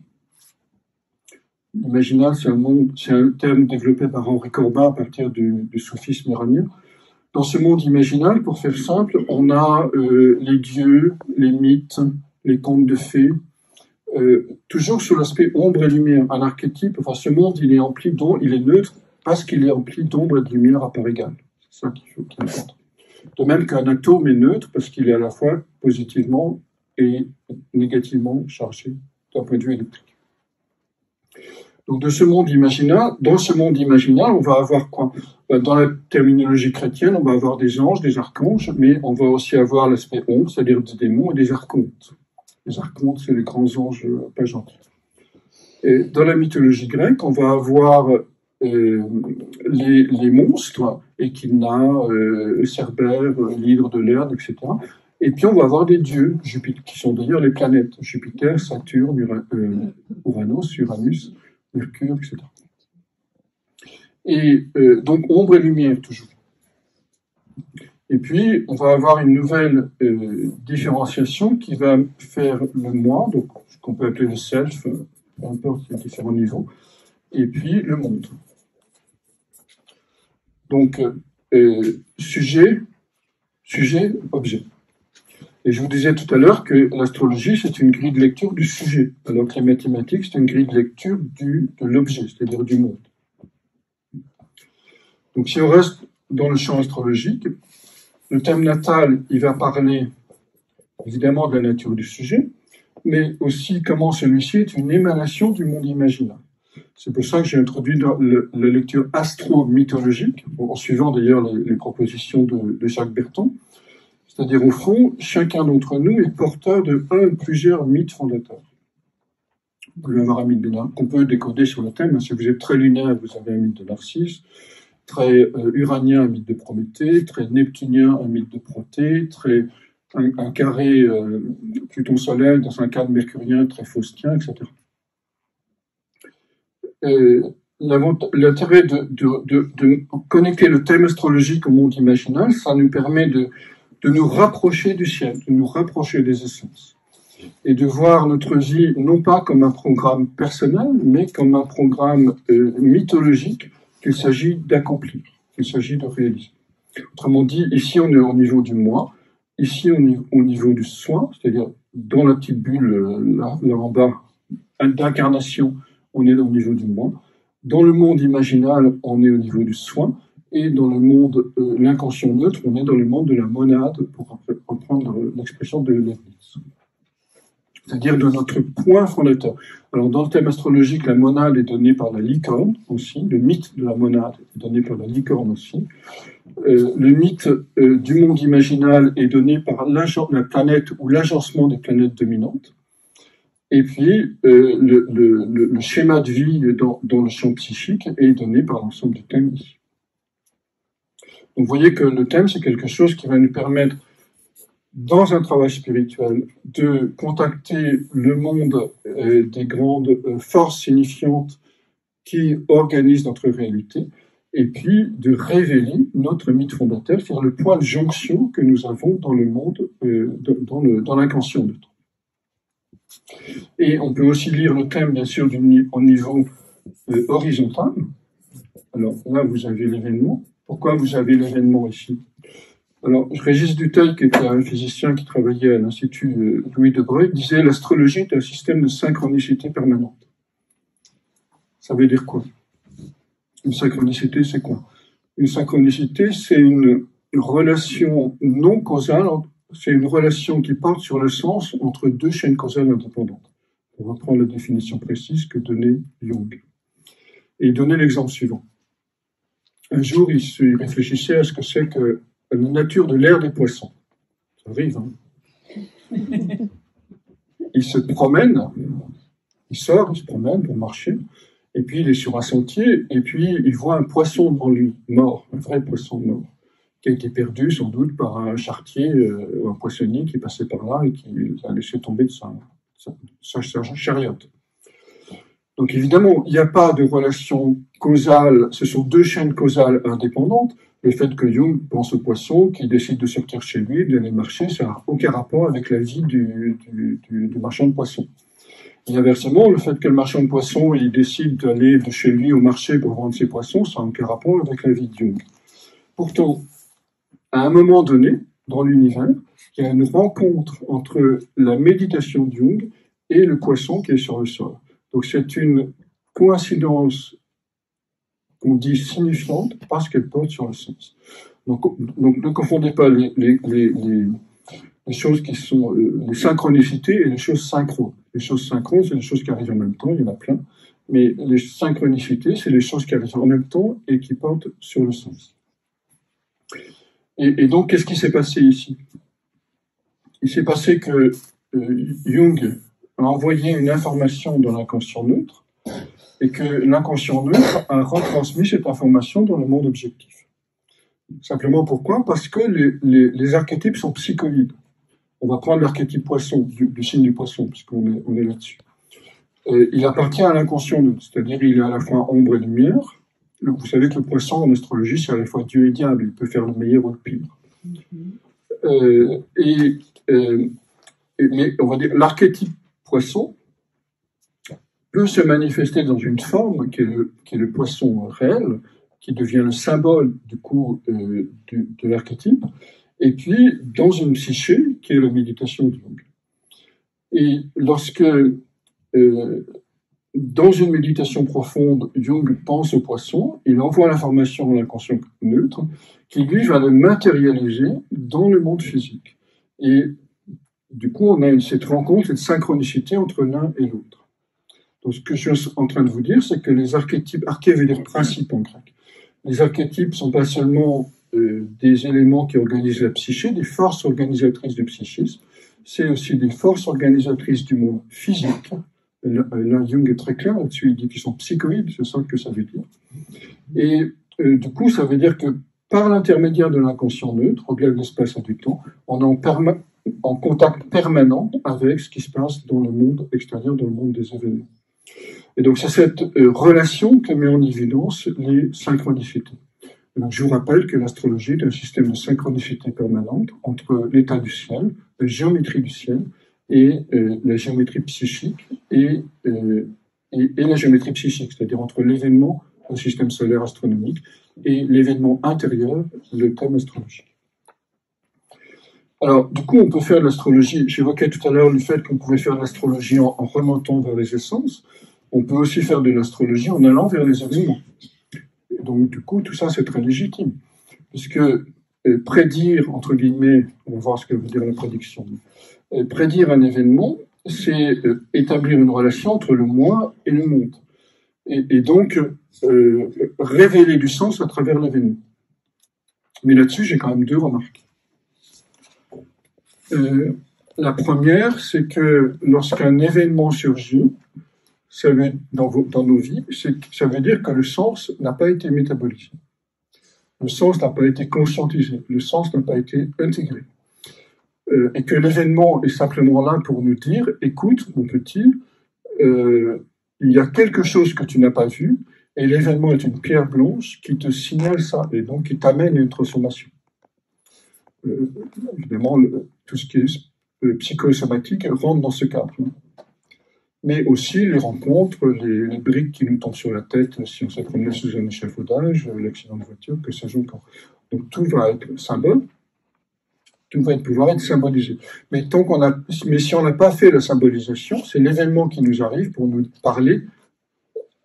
L'imaginal, c'est un terme développé par Henri Corbin à partir du soufisme iranien. Dans ce monde imaginal, pour faire simple, on a les dieux, les mythes, les contes de fées, toujours sur l'aspect ombre et lumière. Un archétype, enfin ce monde, il est empli d'ombre, il est neutre parce qu'il est empli d'ombre et de lumière à part égale. C'est ça qui importe. De même qu'un atome est neutre parce qu'il est à la fois positivement et négativement chargé d'un point de vue électrique. Donc dans ce monde imaginal, on va avoir quoi? Dans la terminologie chrétienne, on va avoir des anges, des archanges, mais on va aussi avoir l'aspect ombre, c'est-à-dire des démons et des archontes. Les archontes, c'est les grands anges pas gentils. Et dans la mythologie grecque, on va avoir les monstres, Echidna, Cerbère, l'hydre de l'Erde, etc. Et puis on va avoir des dieux, qui sont d'ailleurs les planètes, Jupiter, Saturne, Uranus, Mercure, etc. Et donc ombre et lumière toujours. Et puis on va avoir une nouvelle différenciation qui va faire le moi, donc ce qu'on peut appeler le self, peu importe les différents niveaux, et puis le monde. Donc sujet, objet. Et je vous disais tout à l'heure que l'astrologie, c'est une grille de lecture du sujet, alors que les mathématiques, c'est une grille de lecture de l'objet, c'est-à-dire du monde. Donc si on reste dans le champ astrologique, le thème natal, il va parler évidemment de la nature du sujet, mais aussi comment celui-ci est une émanation du monde imaginaire. C'est pour ça que j'ai introduit la lecture astro-mythologique, en suivant d'ailleurs les propositions de Jacques Berton. C'est-à-dire, au fond, chacun d'entre nous est porteur de un ou plusieurs mythes fondateurs. Vous pouvez avoir un mythe qu'on peut décoder sur le thème. Si vous êtes très lunaire, vous avez un mythe de Narcisse, très uranien, un mythe de Prométhée, très neptunien, un mythe de Prothée, un carré Pluton-Soleil dans un cadre mercurien, très faustien, etc. L'intérêt de connecter le thème astrologique au monde imaginal, ça nous permet de nous rapprocher du ciel, de nous rapprocher des essences. Et de voir notre vie non pas comme un programme personnel, mais comme un programme mythologique qu'il s'agit d'accomplir, qu'il s'agit de réaliser. Autrement dit, ici on est au niveau du moi, ici on est au niveau du soi, c'est-à-dire dans la petite bulle là en bas d'incarnation, on est au niveau du moi. Dans le monde imaginal, on est au niveau du soi. Et dans le monde, l'inconscient neutre, on est dans le monde de la monade, pour reprendre l'expression de Leibniz. C'est-à-dire de notre point fondateur. Alors, dans le thème astrologique, la monade est donnée par la licorne aussi. Le mythe de la monade est donné par la licorne aussi. Le mythe du monde imaginal est donné par la planète ou l'agencement des planètes dominantes. Et puis, le schéma de vie dans le champ psychique est donné par l'ensemble du thème ici. Donc, vous voyez que le thème, c'est quelque chose qui va nous permettre, dans un travail spirituel, de contacter le monde des grandes forces signifiantes qui organisent notre réalité, et puis de révéler notre mythe fondateur, c'est-à-dire le point de jonction que nous avons dans le monde, dans l'inconscient neutre. Et on peut aussi lire le thème, bien sûr, au niveau horizontal. Alors là, vous avez l'événement. Pourquoi vous avez l'événement ici? Alors, Régis Dutheil, qui était un physicien qui travaillait à l'Institut Louis de Broglie, disait « L'astrologie est un système de synchronicité permanente ». Ça veut dire quoi? Une synchronicité, c'est quoi? Une synchronicité, c'est une relation non causale, c'est une relation qui porte sur le sens entre deux chaînes causales indépendantes. On reprend la définition précise que donnait Jung. Et il donnait l'exemple suivant. Un jour, il réfléchissait à ce que c'est que la nature de l'air des poissons. Ça arrive, hein? Il se promène, il sort, il se promène pour marcher, et puis il est sur un sentier, et puis il voit un poisson devant lui, mort, un vrai poisson mort, qui a été perdu sans doute par un charretier ou un poissonnier qui passait par là et qui l'a laissé tomber de sa chariote. Donc évidemment, il n'y a pas de relation causale, ce sont deux chaînes causales indépendantes. Le fait que Jung pense au poisson, qui décide de sortir chez lui, d'aller marcher, ça n'a aucun rapport avec la vie du marchand de poissons. Et inversement, le fait que le marchand de poissons il décide d'aller de chez lui au marché pour vendre ses poissons, ça n'a aucun rapport avec la vie de Jung. Pourtant, à un moment donné, dans l'univers, il y a une rencontre entre la méditation de Jung et le poisson qui est sur le sol. Donc c'est une coïncidence qu'on dit signifiante parce qu'elle porte sur le sens. Donc ne confondez pas les choses qui sont les synchronicités et les choses synchrones. Les choses synchrones, c'est les choses qui arrivent en même temps, il y en a plein, mais les synchronicités, c'est les choses qui arrivent en même temps et qui portent sur le sens. Et donc, qu'est-ce qui s'est passé ici? Il s'est passé que Jung a envoyé une information dans l'inconscient neutre et que l'inconscient neutre a retransmis cette information dans le monde objectif. Simplement pourquoi? Parce que les archétypes sont psychoïdes. On va prendre l'archétype poisson, du signe du poisson, puisqu'on est là-dessus. Il appartient à l'inconscient neutre, c'est-à-dire il est à la fois ombre et lumière. Vous savez que le poisson en astrologie, c'est à la fois Dieu et diable, il peut faire le meilleur ou le pire. Mais on va dire l'archétype poisson peut se manifester dans une forme qui est le poisson réel, qui devient le symbole du coup de l'archétype, et puis dans une psyché qui est la méditation de Jung. Et lorsque dans une méditation profonde, Jung pense au poisson, il envoie l'information à l'inconscient neutre, qui lui va le matérialiser dans le monde physique. Et du coup, on a cette rencontre, cette synchronicité entre l'un et l'autre. Donc, ce que je suis en train de vous dire, c'est que les archétypes, arché veut dire principe en grec. Les archétypes ne sont pas seulement des éléments qui organisent la psyché, des forces organisatrices du psychisme, c'est aussi des forces organisatrices du monde physique. Là, Jung est très clair là-dessus, il dit qu'ils sont psychoïdes, c'est ça que ça veut dire. Et du coup, ça veut dire que par l'intermédiaire de l'inconscient neutre, au-delà de l'espace et du temps, on est en contact permanent avec ce qui se passe dans le monde extérieur, dans le monde des événements. Et donc, c'est cette relation que met en évidence les synchronicités. Et donc, je vous rappelle que l'astrologie est un système de synchronicité permanente entre l'état du ciel, la géométrie du ciel, et la géométrie psychique et la géométrie psychique, c'est-à-dire entre l'événement, le système solaire astronomique, et l'événement intérieur, le thème astrologique. Alors, du coup, on peut faire de l'astrologie. J'évoquais tout à l'heure le fait qu'on pouvait faire de l'astrologie en remontant vers les essences. On peut aussi faire de l'astrologie en allant vers les événements. Et donc, du coup, tout ça, c'est très légitime. Puisque prédire, entre guillemets, on va voir ce que veut dire la prédiction, prédire un événement, c'est établir une relation entre le moi et le monde. Et donc, révéler du sens à travers l'événement. Mais là-dessus, j'ai quand même deux remarques. La première, c'est que lorsqu'un événement surgit, dans nos vies, ça veut dire que le sens n'a pas été métabolisé. Le sens n'a pas été conscientisé. Le sens n'a pas été intégré. Et que l'événement est simplement là pour nous dire, écoute, mon petit, il y a quelque chose que tu n'as pas vu, et l'événement est une pierre blanche qui te signale ça, et donc qui t'amène à une transformation. Évidemment, tout ce qui est psychosomatique rentre dans ce cadre. Mais aussi les rencontres, les briques qui nous tombent sur la tête si on se promenait sous un échafaudage, l'accident de voiture, que ça joue encore. Donc tout va être symbole, tout va pouvoir être symbolisé. Mais si on n'a pas fait la symbolisation, c'est l'événement qui nous arrive pour nous parler,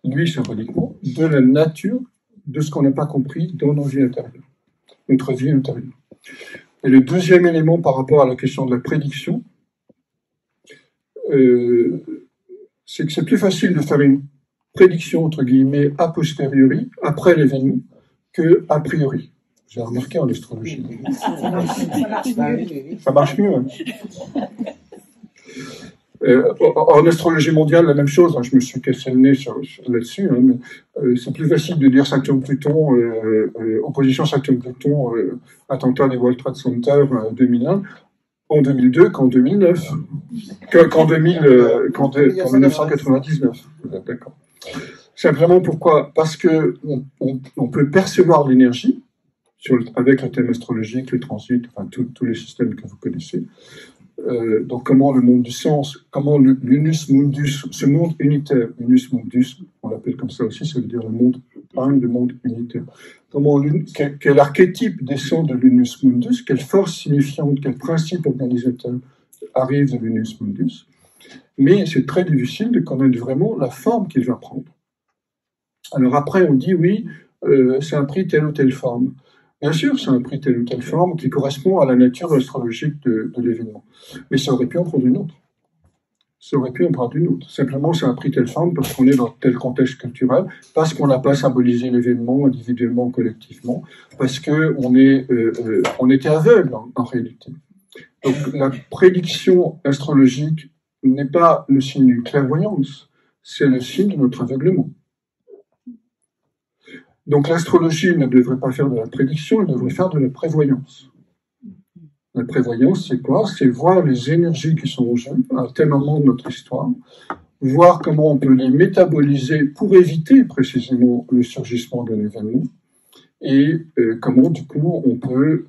lui symboliquement, de la nature de ce qu'on n'a pas compris dans nos vies intérieures, notre vie intérieure. Et le deuxième élément par rapport à la question de la prédiction, c'est que c'est plus facile de faire une prédiction, entre guillemets, a posteriori, après l'événement, que a priori. J'ai remarqué en astrologie. Ça Ça marche mieux. Hein. En astrologie mondiale, la même chose. Hein, je me suis cassé le nez là-dessus. Hein, c'est plus facile de dire Saturne-Pluton, opposition Saturne-Pluton, attentat des World Trade Center 2001, en 2002 qu'en 2009, qu'en 1999. D'accord. Simplement pourquoi? Parce que on peut percevoir l'énergie avec le thème astrologique, le transit, enfin tous les systèmes que vous connaissez. Donc comment le monde du sens, comment l'unus mundus, ce monde unitaire, unus mundus, on l'appelle comme ça aussi, ça veut dire le monde unitaire. Comment quel archétype descend de l'unus mundus, quelle force signifiante, quel principe organisateur arrive de l'unus mundus. Mais c'est très difficile de connaître vraiment la forme qu'il va prendre. Alors après, on dit oui, c'est un prix telle ou telle forme. Bien sûr, c'est un prix telle ou telle forme qui correspond à la nature astrologique de l'événement. Mais ça aurait pu en prendre une autre. Simplement, c'est un prix telle forme parce qu'on est dans tel contexte culturel, parce qu'on n'a pas symbolisé l'événement individuellement, collectivement, parce qu'on était aveugle en réalité. Donc la prédiction astrologique n'est pas le signe d'une clairvoyance, c'est le signe de notre aveuglement. Donc l'astrologie ne devrait pas faire de la prédiction, elle devrait faire de la prévoyance. La prévoyance, c'est quoi? C'est voir les énergies qui sont en jeu à tel moment de notre histoire, voir comment on peut les métaboliser pour éviter précisément le surgissement d'un événement, et comment du coup on peut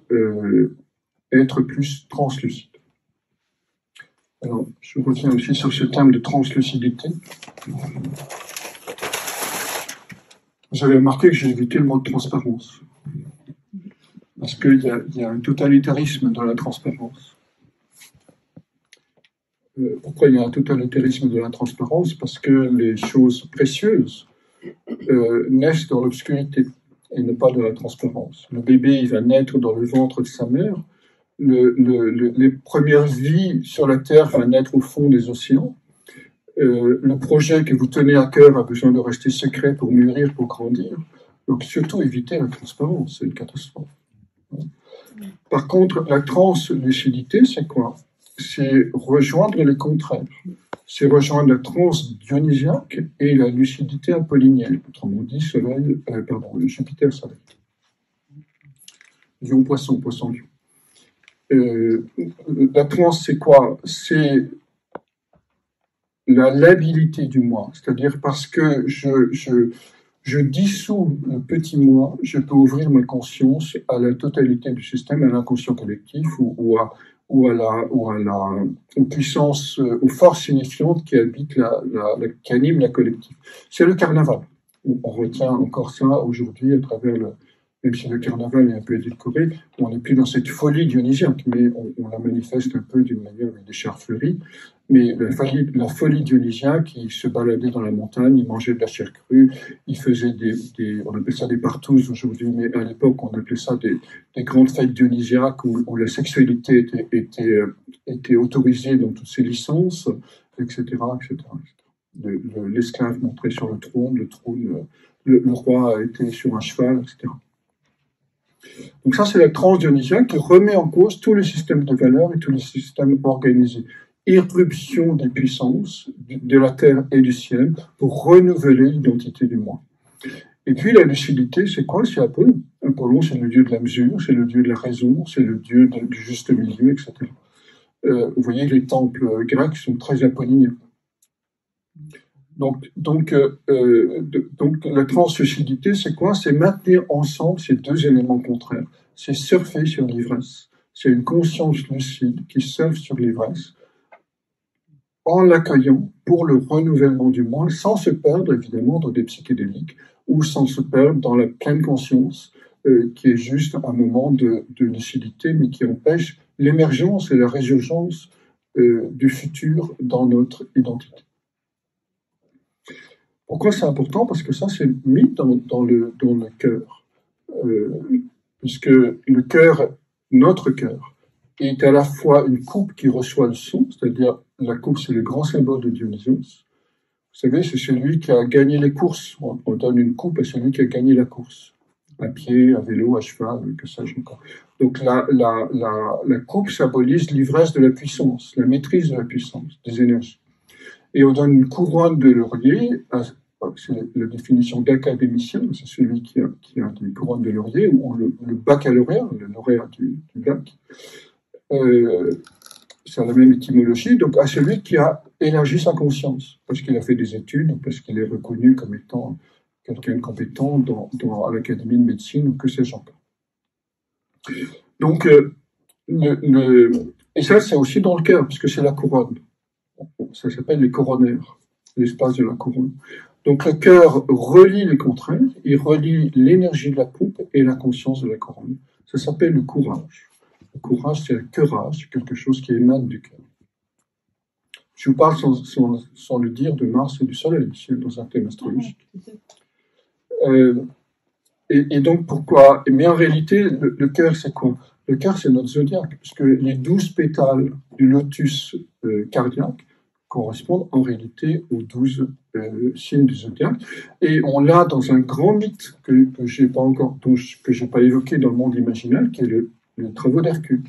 être plus translucide. Alors, je reviens aussi sur ce terme de translucidité. J'avais remarqué que j'ai évité le mot de transparence. Parce qu'il y a un totalitarisme dans la transparence. Pourquoi il y a un totalitarisme de la transparence? Parce que les choses précieuses naissent dans l'obscurité et non pas dans la transparence. Le bébé, il va naître dans le ventre de sa mère. Les premières vies sur la Terre vont naître au fond des océans. Le projet que vous tenez à cœur a besoin de rester secret pour mûrir, pour grandir. Donc surtout éviter la transparence, c'est une catastrophe. Par contre, la translucidité, c'est quoi? C'est rejoindre les contraires. C'est rejoindre la transe dionysiaque et la lucidité apollinienne. Autrement dit, Jupiter, Soleil. Lion, Poisson, Poisson, Lion. La transe, c'est quoi? C'est la labilité du moi, c'est-à-dire parce que je dissous le petit moi, je peux ouvrir ma conscience à la totalité du système, à l'inconscient collectif aux puissances, aux forces signifiantes qui habitent qui animent la collective. C'est le carnaval. On retient encore ça aujourd'hui à travers même si le carnaval est un peu édulcoré, on n'est plus dans cette folie dionysiaque, mais on la manifeste un peu d'une manière avec des chars fleuris. Mais la folie dionysiaque, il se baladait dans la montagne, il mangeait de la chair crue, il faisait on appelle ça des partouzes aujourd'hui, mais à l'époque on appelait ça des grandes fêtes dionysiaques où la sexualité était autorisée dans toutes ses licences, etc., etc. L'esclave montré sur le trône, le roi était sur un cheval, etc. Donc ça, c'est la transe dionysiaque qui remet en cause tous les systèmes de valeurs et tous les systèmes organisés. Irruption des puissances de la terre et du ciel pour renouveler l'identité du moi. Et puis la lucidité, c'est quoi? C'est Apollon. Apollon, c'est le dieu de la mesure, c'est le dieu de la raison, c'est le dieu du juste milieu, etc. Vous voyez, les temples grecs sont très apollinaires. Donc la translucidité, c'est quoi? C'est maintenir ensemble ces deux éléments contraires. C'est surfer sur l'ivresse. C'est une conscience lucide qui surfe sur l'ivresse en l'accueillant pour le renouvellement du moi, sans se perdre évidemment dans des psychédéliques ou sans se perdre dans la pleine conscience qui est juste un moment de lucidité, mais qui empêche l'émergence et la résurgence du futur dans notre identité. Pourquoi c'est important? Parce que ça, c'est mis dans le cœur. Puisque le cœur, notre cœur, est à la fois une coupe qui reçoit le son, c'est-à-dire la coupe, c'est le grand symbole de Dionysos. Vous savez, c'est celui qui a gagné les courses. On donne une coupe à celui qui a gagné la course. à pied, à vélo, à cheval, que sais-je encore. Donc la coupe symbolise l'ivresse de la puissance, la maîtrise de la puissance, des énergies. Et on donne une couronne de laurier, c'est la définition d'académicien, c'est celui qui a des couronnes de laurier, ou le baccalauréat, le lauréat du bac. C'est la même étymologie, donc à celui qui a élargi sa conscience, parce qu'il a fait des études, parce qu'il est reconnu comme étant quelqu'un de compétent à l'Académie de médecine, ou que sais-je encore. Donc, et ça, c'est aussi dans le cœur, parce que c'est la couronne. Ça s'appelle les coronaires, l'espace de la couronne. Donc, le cœur relie les contraires, il relie l'énergie de la coupe et la conscience de la couronne. Ça s'appelle le courage. Le courage, c'est le courage, quelque chose qui émane du cœur. Je vous parle sans le dire de Mars et du Soleil, ici, dans un thème astrologique. Et donc, pourquoi? Mais en réalité, le cœur, c'est quoi? Le cœur, c'est notre zodiaque, puisque les 12 pétales du lotus cardiaque correspondent en réalité aux 12 signes du zodiaque. Et on l'a dans un grand mythe que j'ai pas évoqué dans le monde imaginal, qui est le travaux d'Hercule.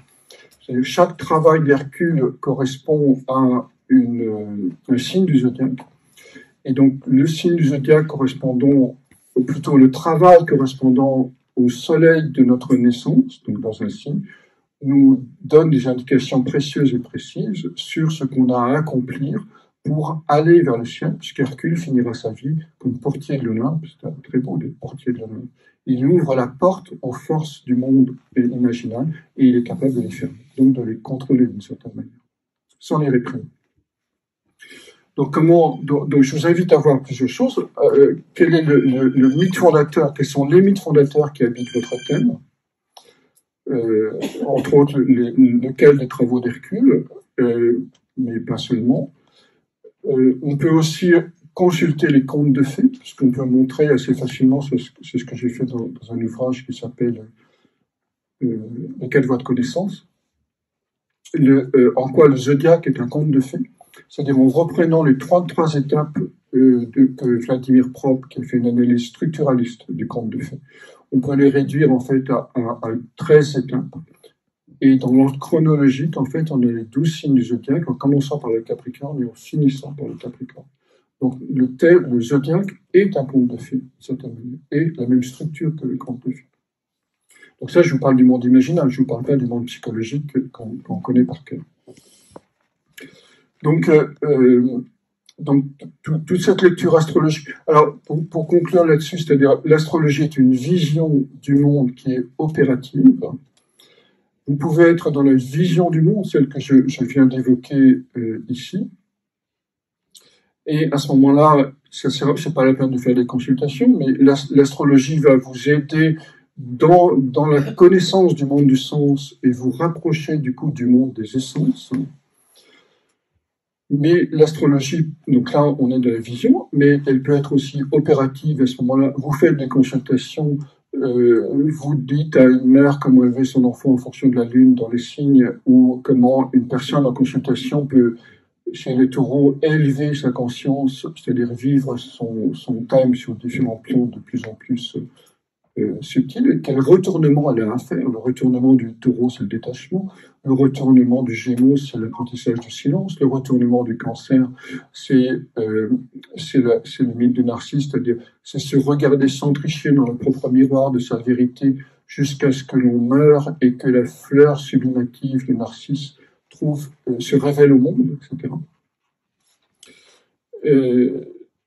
Chaque travail d'Hercule correspond à un signe du zodiaque. Et donc, le signe du zodiaque correspondant, ou plutôt le travail correspondant au soleil de notre naissance, donc dans un signe, nous donne des indications précieuses et précises sur ce qu'on a à accomplir pour aller vers le ciel, puisqu'Hercule finira sa vie comme portier de l'Olympe. C'est très beau d'être portier de l'Olympe. Il ouvre la porte aux forces du monde imaginal et il est capable de les fermer, donc de les contrôler d'une certaine manière, sans les réprimer. Donc, je vous invite à voir plusieurs choses. Quel est le mythe fondateur? Quels sont les mythes fondateurs qui habitent votre thème? Entre autres, lequel des travaux d'Hercule, mais pas seulement. On peut aussi consulter les contes de fées, puisqu'on peut montrer assez facilement, c'est ce que j'ai fait dans un ouvrage qui s'appelle Les 4 voies de connaissance, en quoi le zodiaque est un conte de fées. C'est-à-dire en reprenant les 33 étapes que Vladimir Prop, qui a fait une analyse structuraliste du conte de fées, on peut les réduire en fait à 13 étapes. Et dans l'ordre chronologique, en fait, on a les 12 signes du zodiaque, en commençant par le Capricorne et en finissant par le Capricorne. Donc le zodiaque est un conte de fées, certainement, et la même structure que le conte de fées. Donc ça, je vous parle du monde imaginal, je ne vous parle pas du monde psychologique qu'on connaît par cœur. Donc toute cette lecture astrologique. Alors, pour conclure là-dessus, c'est-à-dire l'astrologie est une vision du monde qui est opérative. Vous pouvez être dans la vision du monde, celle que je viens d'évoquer ici. Et à ce moment-là, c'est pas la peine de faire des consultations, mais l'astrologie va vous aider dans la connaissance du monde du sens et vous rapprocher du coup du monde des essences. Mais l'astrologie, donc là on est de la vision, mais elle peut être aussi opérative à ce moment-là. Vous faites des consultations, vous dites à une mère comment élever son enfant en fonction de la lune dans les signes, ou comment une personne en consultation peut, chez les taureaux, élever sa conscience, c'est-à-dire vivre son thème sur différents plans de plus en plus subtil, et quel retournement elle a à faire. Le retournement du taureau, c'est le détachement. Le retournement du gémeaux, c'est l'apprentissage du silence. Le retournement du cancer, c'est le mythe du narcisse, c'est-à-dire c'est se regarder sans tricher dans le propre miroir de sa vérité jusqu'à ce que l'on meure et que la fleur sublimative, le narcisse, se révèle au monde, etc.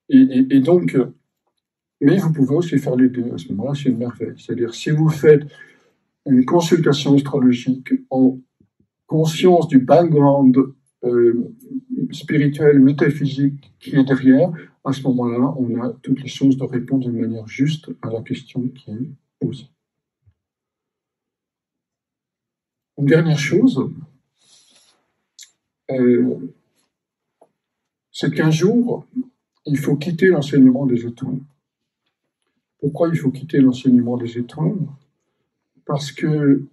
Et donc, mais vous pouvez aussi faire les deux. À ce moment-là, c'est une merveille. C'est-à-dire, si vous faites une consultation astrologique en conscience du background spirituel, métaphysique qui est derrière, à ce moment-là, on a toutes les chances de répondre d'une manière juste à la question qui est posée. Une dernière chose, c'est qu'un jour, il faut quitter l'enseignement des étoiles. Pourquoi il faut quitter l'enseignement des étoiles? Parce que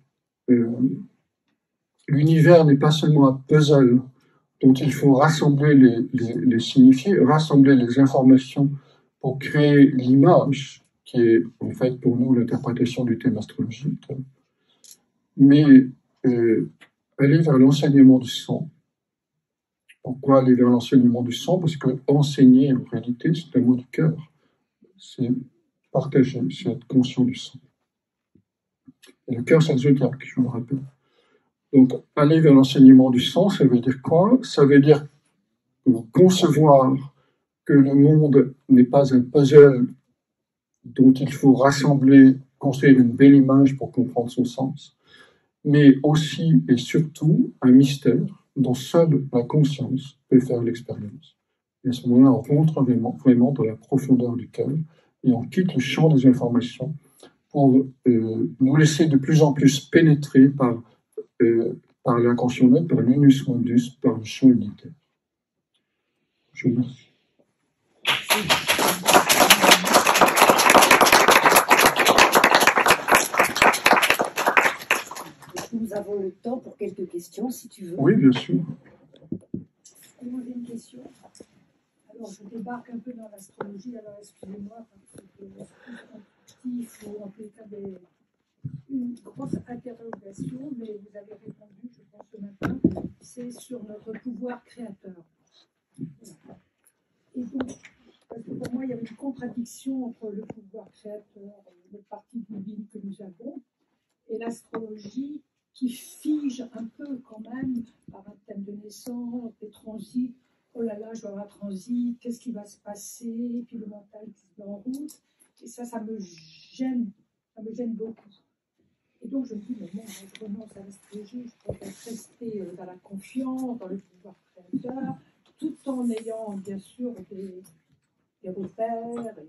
l'univers n'est pas seulement un puzzle dont il faut rassembler les signifiés, rassembler les informations pour créer l'image qui est en fait pour nous l'interprétation du thème astrologique. Mais aller vers l'enseignement du sang. Pourquoi aller vers l'enseignement du sang? Parce que enseigner, en réalité, c'est un mot du cœur. C'est partager, c'est être conscient du sang. Et le cœur, c'est le zodiaque, je vous le rappelle. Donc, aller vers l'enseignement du sang, ça veut dire quoi? Ça veut dire concevoir que le monde n'est pas un puzzle dont il faut rassembler, construire une belle image pour comprendre son sens, mais aussi et surtout un mystère dont seule la conscience peut faire l'expérience. Et à ce moment-là, on rentre vraiment dans la profondeur du cœur et on quitte le champ des informations pour nous laisser de plus en plus pénétrer par l'inconscient net, par l'unus mundus, par le champ unitaire. Je vous remercie. Nous avons le temps pour quelques questions, si tu veux. Oui, bien sûr. Moi, j'ai une question. Alors, je débarque un peu dans l'astrologie, alors excusez-moi, parce que c'est plus intuitif ou en tout cas une grosse interrogation, mais vous avez répondu, je pense, ce matin, c'est sur notre pouvoir créateur. Et donc, parce que pour moi, il y avait une contradiction entre le pouvoir créateur, le parti divine que nous avons, et l'astrologie qui fige un peu quand même par un thème de naissance, des transits. Oh là là, je vais avoir un transit, qu'est-ce qui va se passer? Puis le mental qui se met en route. Et ça me gêne beaucoup. Et donc je me dis, mais bon, je renonce à l'astrologie, je préfère rester dans la confiance, dans le pouvoir créateur, tout en ayant bien sûr des repères, et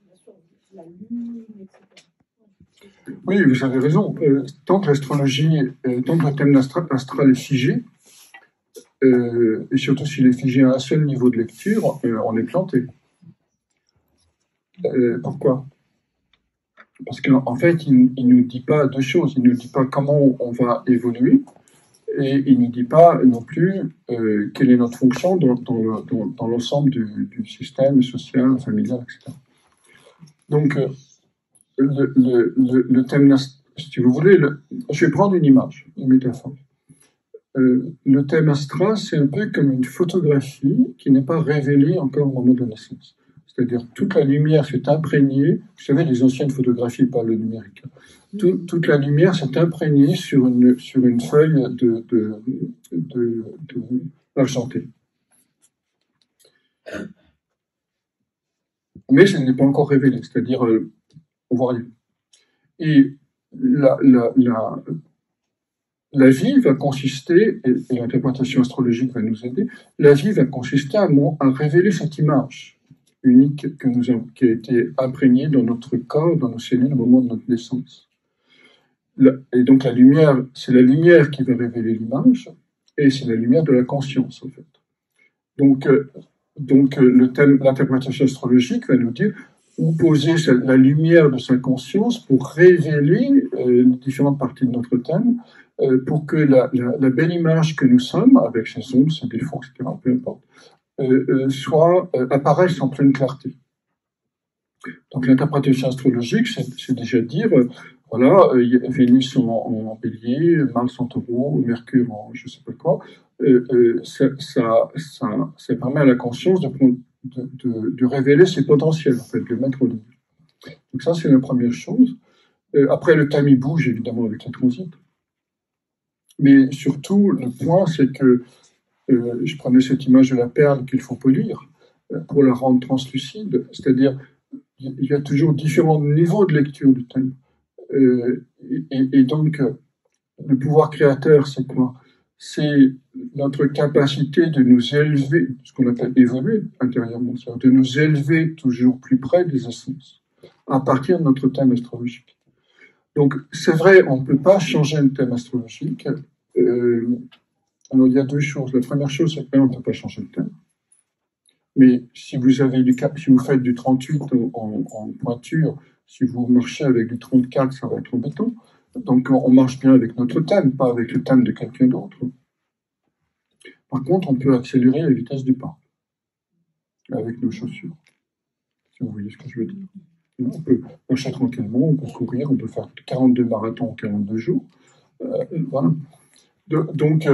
bien sûr la lune, etc. Oui, vous avez raison. Tant que l'astrologie, tant que le thème astral est figé, et surtout s'il est figé à un seul niveau de lecture, on est planté. Pourquoi? Parce qu'en fait, il ne nous dit pas deux choses. Il ne nous dit pas comment on va évoluer, et il ne nous dit pas non plus quelle est notre fonction dans l'ensemble du système social, familial, etc. Donc, le thème, si vous voulez, je vais prendre une image, une métaphore. Le thème astral, c'est un peu comme une photographie qui n'est pas révélée encore au moment de la naissance. C'est-à-dire toute la lumière s'est imprégnée, vous savez, les anciennes photographies, pas le numérique. Toute la lumière s'est imprégnée sur une feuille argentée. Mais ça n'est pas encore révélé, c'est-à-dire on voit rien. Et la vie va consister, et l'interprétation astrologique va nous aider, la vie va consister à révéler cette image unique qui a été imprégnée dans notre corps, dans nos cellules au moment de notre naissance. Et donc la lumière, c'est la lumière qui va révéler l'image, et c'est la lumière de la conscience en fait. Donc le thème, l'interprétation astrologique va nous dire où poser la lumière de sa conscience pour révéler les différentes parties de notre thème, pour que la belle image que nous sommes, avec ses ombres, ses défauts, etc., peu importe, apparaisse en pleine clarté. Donc l'interprétation astrologique, c'est déjà dire, voilà, Vénus en bélier, Mars en taureau, Mercure en je sais pas quoi, ça permet à la conscience de révéler ses potentiels, en fait, de le mettre au lit. Donc ça, c'est la première chose. Après, le thème, il bouge, évidemment, avec la transit. Mais surtout, le point, c'est que je prenais cette image de la perle qu'il faut polir pour la rendre translucide, c'est-à-dire il y a toujours différents niveaux de lecture du thème. Et donc, le pouvoir créateur, c'est quoi? C'est notre capacité de nous élever, ce qu'on appelle évoluer intérieurement, c'est-à-dire de nous élever toujours plus près des essences, à partir de notre thème astrologique. Donc, c'est vrai, on ne peut pas changer un thème astrologique. Alors, il y a deux choses. La première chose, c'est qu'on ne peut pas changer le thème. Mais si vous faites du 38 en pointure, si vous marchez avec du 34, ça va être embêtant. Donc, on marche bien avec notre thème, pas avec le thème de quelqu'un d'autre. Par contre, on peut accélérer la vitesse du pas avec nos chaussures. Si vous voyez ce que je veux dire. On peut marcher tranquillement, on peut courir, on peut faire 42 marathons en 42 jours. Voilà. Donc,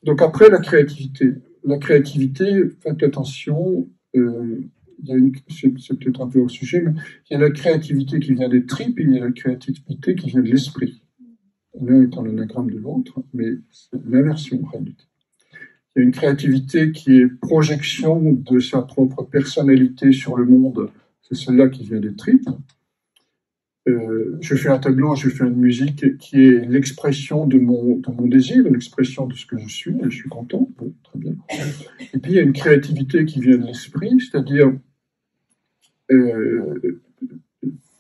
donc après, la créativité. La créativité, faites attention, c'est peut-être un peu hors sujet, mais il y a la créativité qui vient des tripes et il y a la créativité qui vient de l'esprit. L'un étant l'anagramme de l'autre, mais c'est l'inversion en réalité. Il y a une créativité qui est projection de sa propre personnalité sur le monde, c'est celle-là qui vient des tripes. Je fais un tableau, je fais une musique qui est l'expression de mon désir, l'expression de ce que je suis, et je suis content, bon, très bien. Et puis il y a une créativité qui vient de l'esprit, c'est-à-dire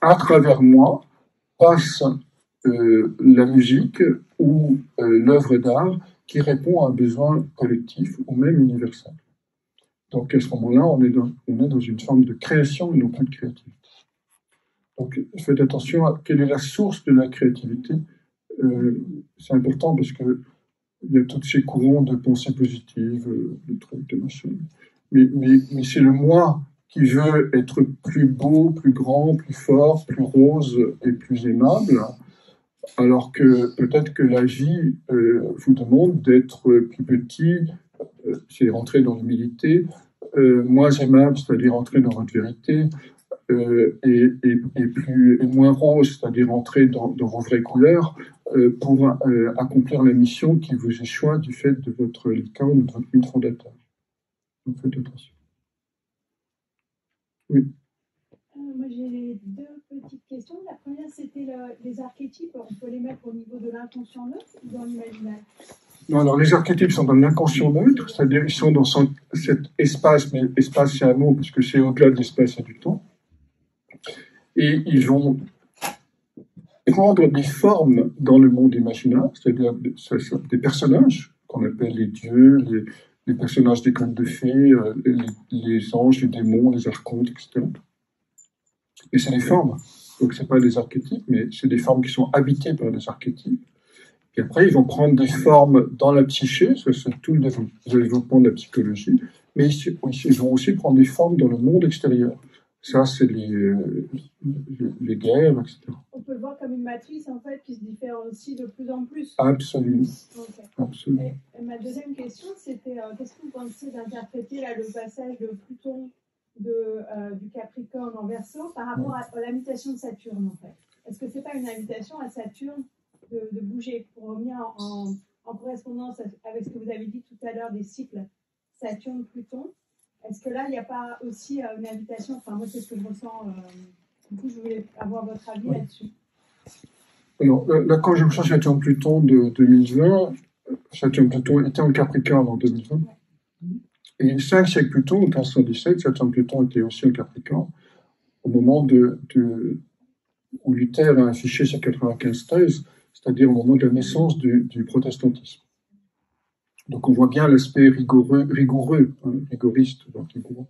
à travers moi passe la musique ou l'œuvre d'art qui répond à un besoin collectif ou même universel. Donc à ce moment-là, on est dans une forme de création et non plus de créativité. Donc faites attention à quelle est la source de la créativité. C'est important parce que il y a tous ces courants de pensée positive, de trucs, de machin. Mais c'est le moi qui veut être plus beau, plus grand, plus fort, plus rose et plus aimable, alors que peut-être que la vie vous demande d'être plus petit, c'est rentrer dans l'humilité, moins aimable, c'est-à-dire entrer dans votre vérité, et moins rose, c'est-à-dire entrer dans vos vraies couleurs, pour accomplir la mission qui vous échoit du fait de votre licorne, de votre mythe fondateur. Donc faites attention. Oui. Moi, j'ai deux petites questions. La première, c'était les archétypes. On peut les mettre au niveau de l'inconscient neutre ou dans l'imaginaire? Non, alors les archétypes sont dans l'inconscient neutre, c'est-à-dire ils sont dans cet espace, mais espace c'est un mot parce que c'est au-delà de l'espace et du temps. Et ils vont prendre des formes dans le monde imaginaire, c'est-à-dire des personnages qu'on appelle les dieux, les personnages des contes de fées, les anges, les démons, les archontes, etc. Et c'est des formes. Donc c'est pas des archétypes, mais c'est des formes qui sont habitées par des archétypes. Et après, ils vont prendre des formes dans la psyché, ça c'est tout le développement de la psychologie, mais ils vont aussi prendre des formes dans le monde extérieur. Ça, c'est les guerres, etc. On peut le voir comme une matrice, en fait, qui se différencie de plus en plus. Absolument. Okay. Absolument. Et ma deuxième question, c'était qu'est-ce que vous pensez d'interpréter là, le passage de Pluton du Capricorne en Verseau par rapport à la mutation de Saturne, en fait? Est-ce que c'est pas une invitation à Saturne de bouger pour revenir en correspondance avec ce que vous avez dit tout à l'heure des cycles Saturne-Pluton? Est-ce que là, il n'y a pas aussi une invitation? Enfin, moi, c'est ce que je ressens. Du coup, je voulais avoir votre avis là-dessus. Alors, la conjonction Saturne-Pluton de 2020, Saturne-Pluton était en Capricorne en 2020. Et 5 siècles plus tôt, en 1517, Saturne-Pluton était aussi en Capricorne, au moment où Luther a affiché sa 95 thèse, c'est-à-dire au moment de la naissance du protestantisme. Donc on voit bien l'aspect rigoriste, donc rigoureux.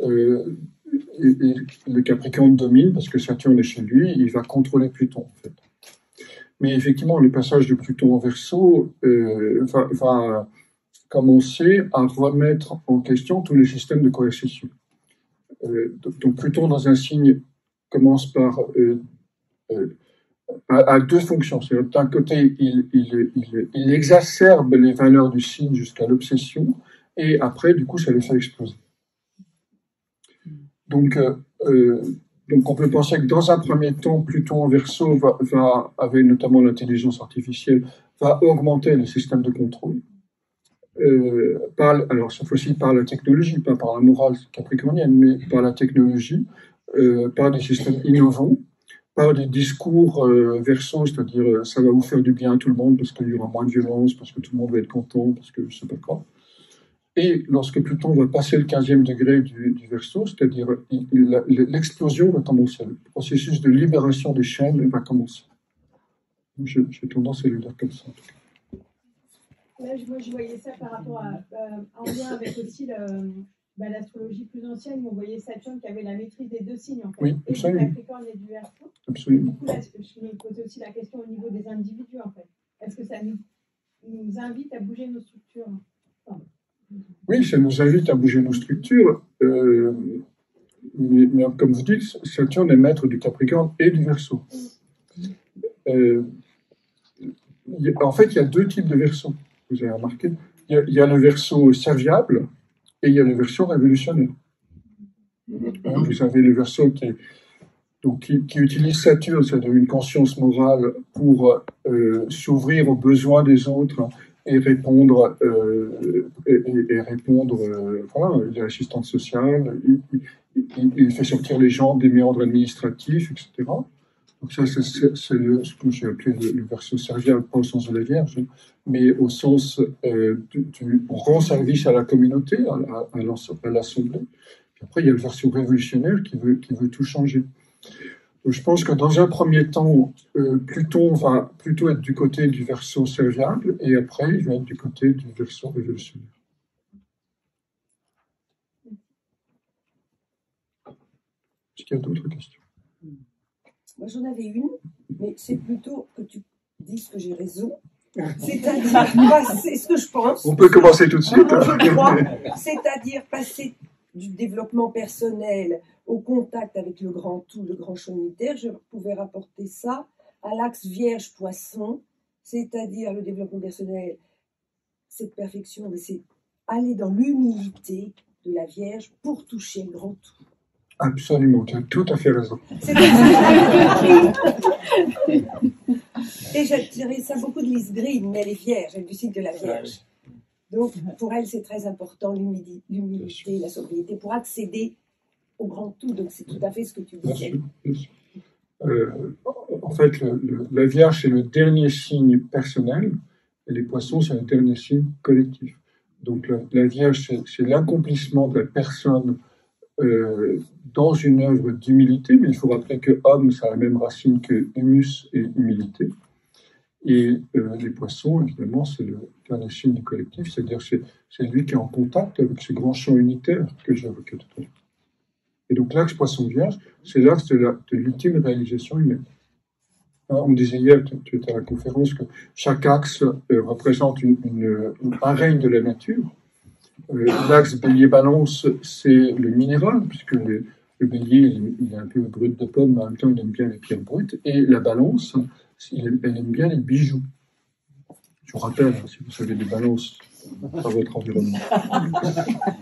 Et le Capricorne domine parce que Saturne est chez lui, il va contrôler Pluton en fait. Mais effectivement, le passage de Pluton en Verseau va commencer à remettre en question tous les systèmes de coercition. Donc Pluton dans un signe commence par a deux fonctions. C'est d'un côté, il exacerbe les valeurs du signe jusqu'à l'obsession, et après, du coup, ça les fait exploser. Donc on peut penser que dans un premier temps, Pluton en Verseau avec notamment l'intelligence artificielle, va augmenter le système de contrôle. Alors cette fois-ci par la technologie, pas par la morale capricornienne, mais par la technologie, par des systèmes innovants, par des discours Verseau, c'est-à-dire ça va vous faire du bien à tout le monde parce qu'il y aura moins de violence, parce que tout le monde va être content, parce que je sais pas quoi. Et lorsque Pluton va passer le 15e degré du Verseau, c'est-à-dire l'explosion va commencer, le processus de libération des chaînes va commencer. J'ai tendance à le dire comme ça. Là, moi, je voyais ça par rapport en lien avec aussi l'astrologie plus ancienne, où on voyait Saturne qui avait la maîtrise des deux signes, en fait, oui, et du Capricorne et du Verseau. Absolument. Du coup, là, je me posais aussi la question au niveau des individus, en fait. Est-ce que ça nous invite à bouger nos structures? Oui, ça nous invite à bouger nos structures, mais comme vous dites, Saturne est maître du Capricorne et du Verseau. En fait, il y a deux types de Verseau, vous avez remarqué. Il y a le Verseau serviable et il y a le Verseau révolutionnaire. Vous avez le Verseau qui utilise Saturne, c'est-à-dire une conscience morale, pour s'ouvrir aux besoins des autres et répondre, voilà, de l'assistance sociale. Il fait sortir les gens des méandres administratifs, etc. Donc ça, c'est ce que j'ai appelé le Verseau serviable, pas au sens de la Vierge, mais au sens on rend service à la communauté, à l'Assemblée. Puis après, il y a le Verseau révolutionnaire qui veut tout changer. Je pense que dans un premier temps, Pluton va plutôt être du côté du Verseau serviable, et après, il va être du côté du Verseau révolutionnaire. Est-ce qu'il y a d'autres questions? Moi, j'en avais une, mais c'est plutôt que tu dises que j'ai raison. C'est-à-dire passer, ce que je pense. On peut commencer tout de suite. Je crois. C'est-à-dire passer du développement personnel au contact avec le grand tout, le grand champ unitaire. Je pouvais rapporter ça à l'axe Vierge-Poisson, c'est-à-dire le développement personnel, cette perfection, c'est aller dans l'humilité de la Vierge pour toucher le grand tout. Absolument, tu as tout à fait raison. Et j'ai tiré ça beaucoup de Lise Green, mais elle est vierge, elle est du signe de la Vierge. Donc, pour elle, c'est très important, l'humilité, la sobriété, pour accéder au grand tout. Donc, c'est tout à fait ce que tu disais. Bien sûr. En fait, la Vierge, c'est le dernier signe personnel, et les Poissons, c'est le dernier signe collectif. Donc, la Vierge, c'est l'accomplissement de la personne dans une œuvre d'humilité, mais il faut rappeler que homme, ça a la même racine que humus et humilité. Et les Poissons, évidemment, c'est le dernier signe du collectif, c'est-à-dire c'est lui qui est en contact avec ce grand champ unitaire que j'évoquais tout à l'heure. Et donc l'axe Poisson-Vierge, c'est l'axe de l'ultime réalisation humaine. On disait hier, tu étais à la conférence, que chaque axe représente un règne de la nature. L'axe Bélier-Balance, c'est le minéral, puisque le Bélier, il est un peu brut de pomme, mais en même temps, il aime bien les pierres brutes. Et la Balance, elle aime bien les bijoux. Je vous rappelle, si vous savez des balances dans votre environnement.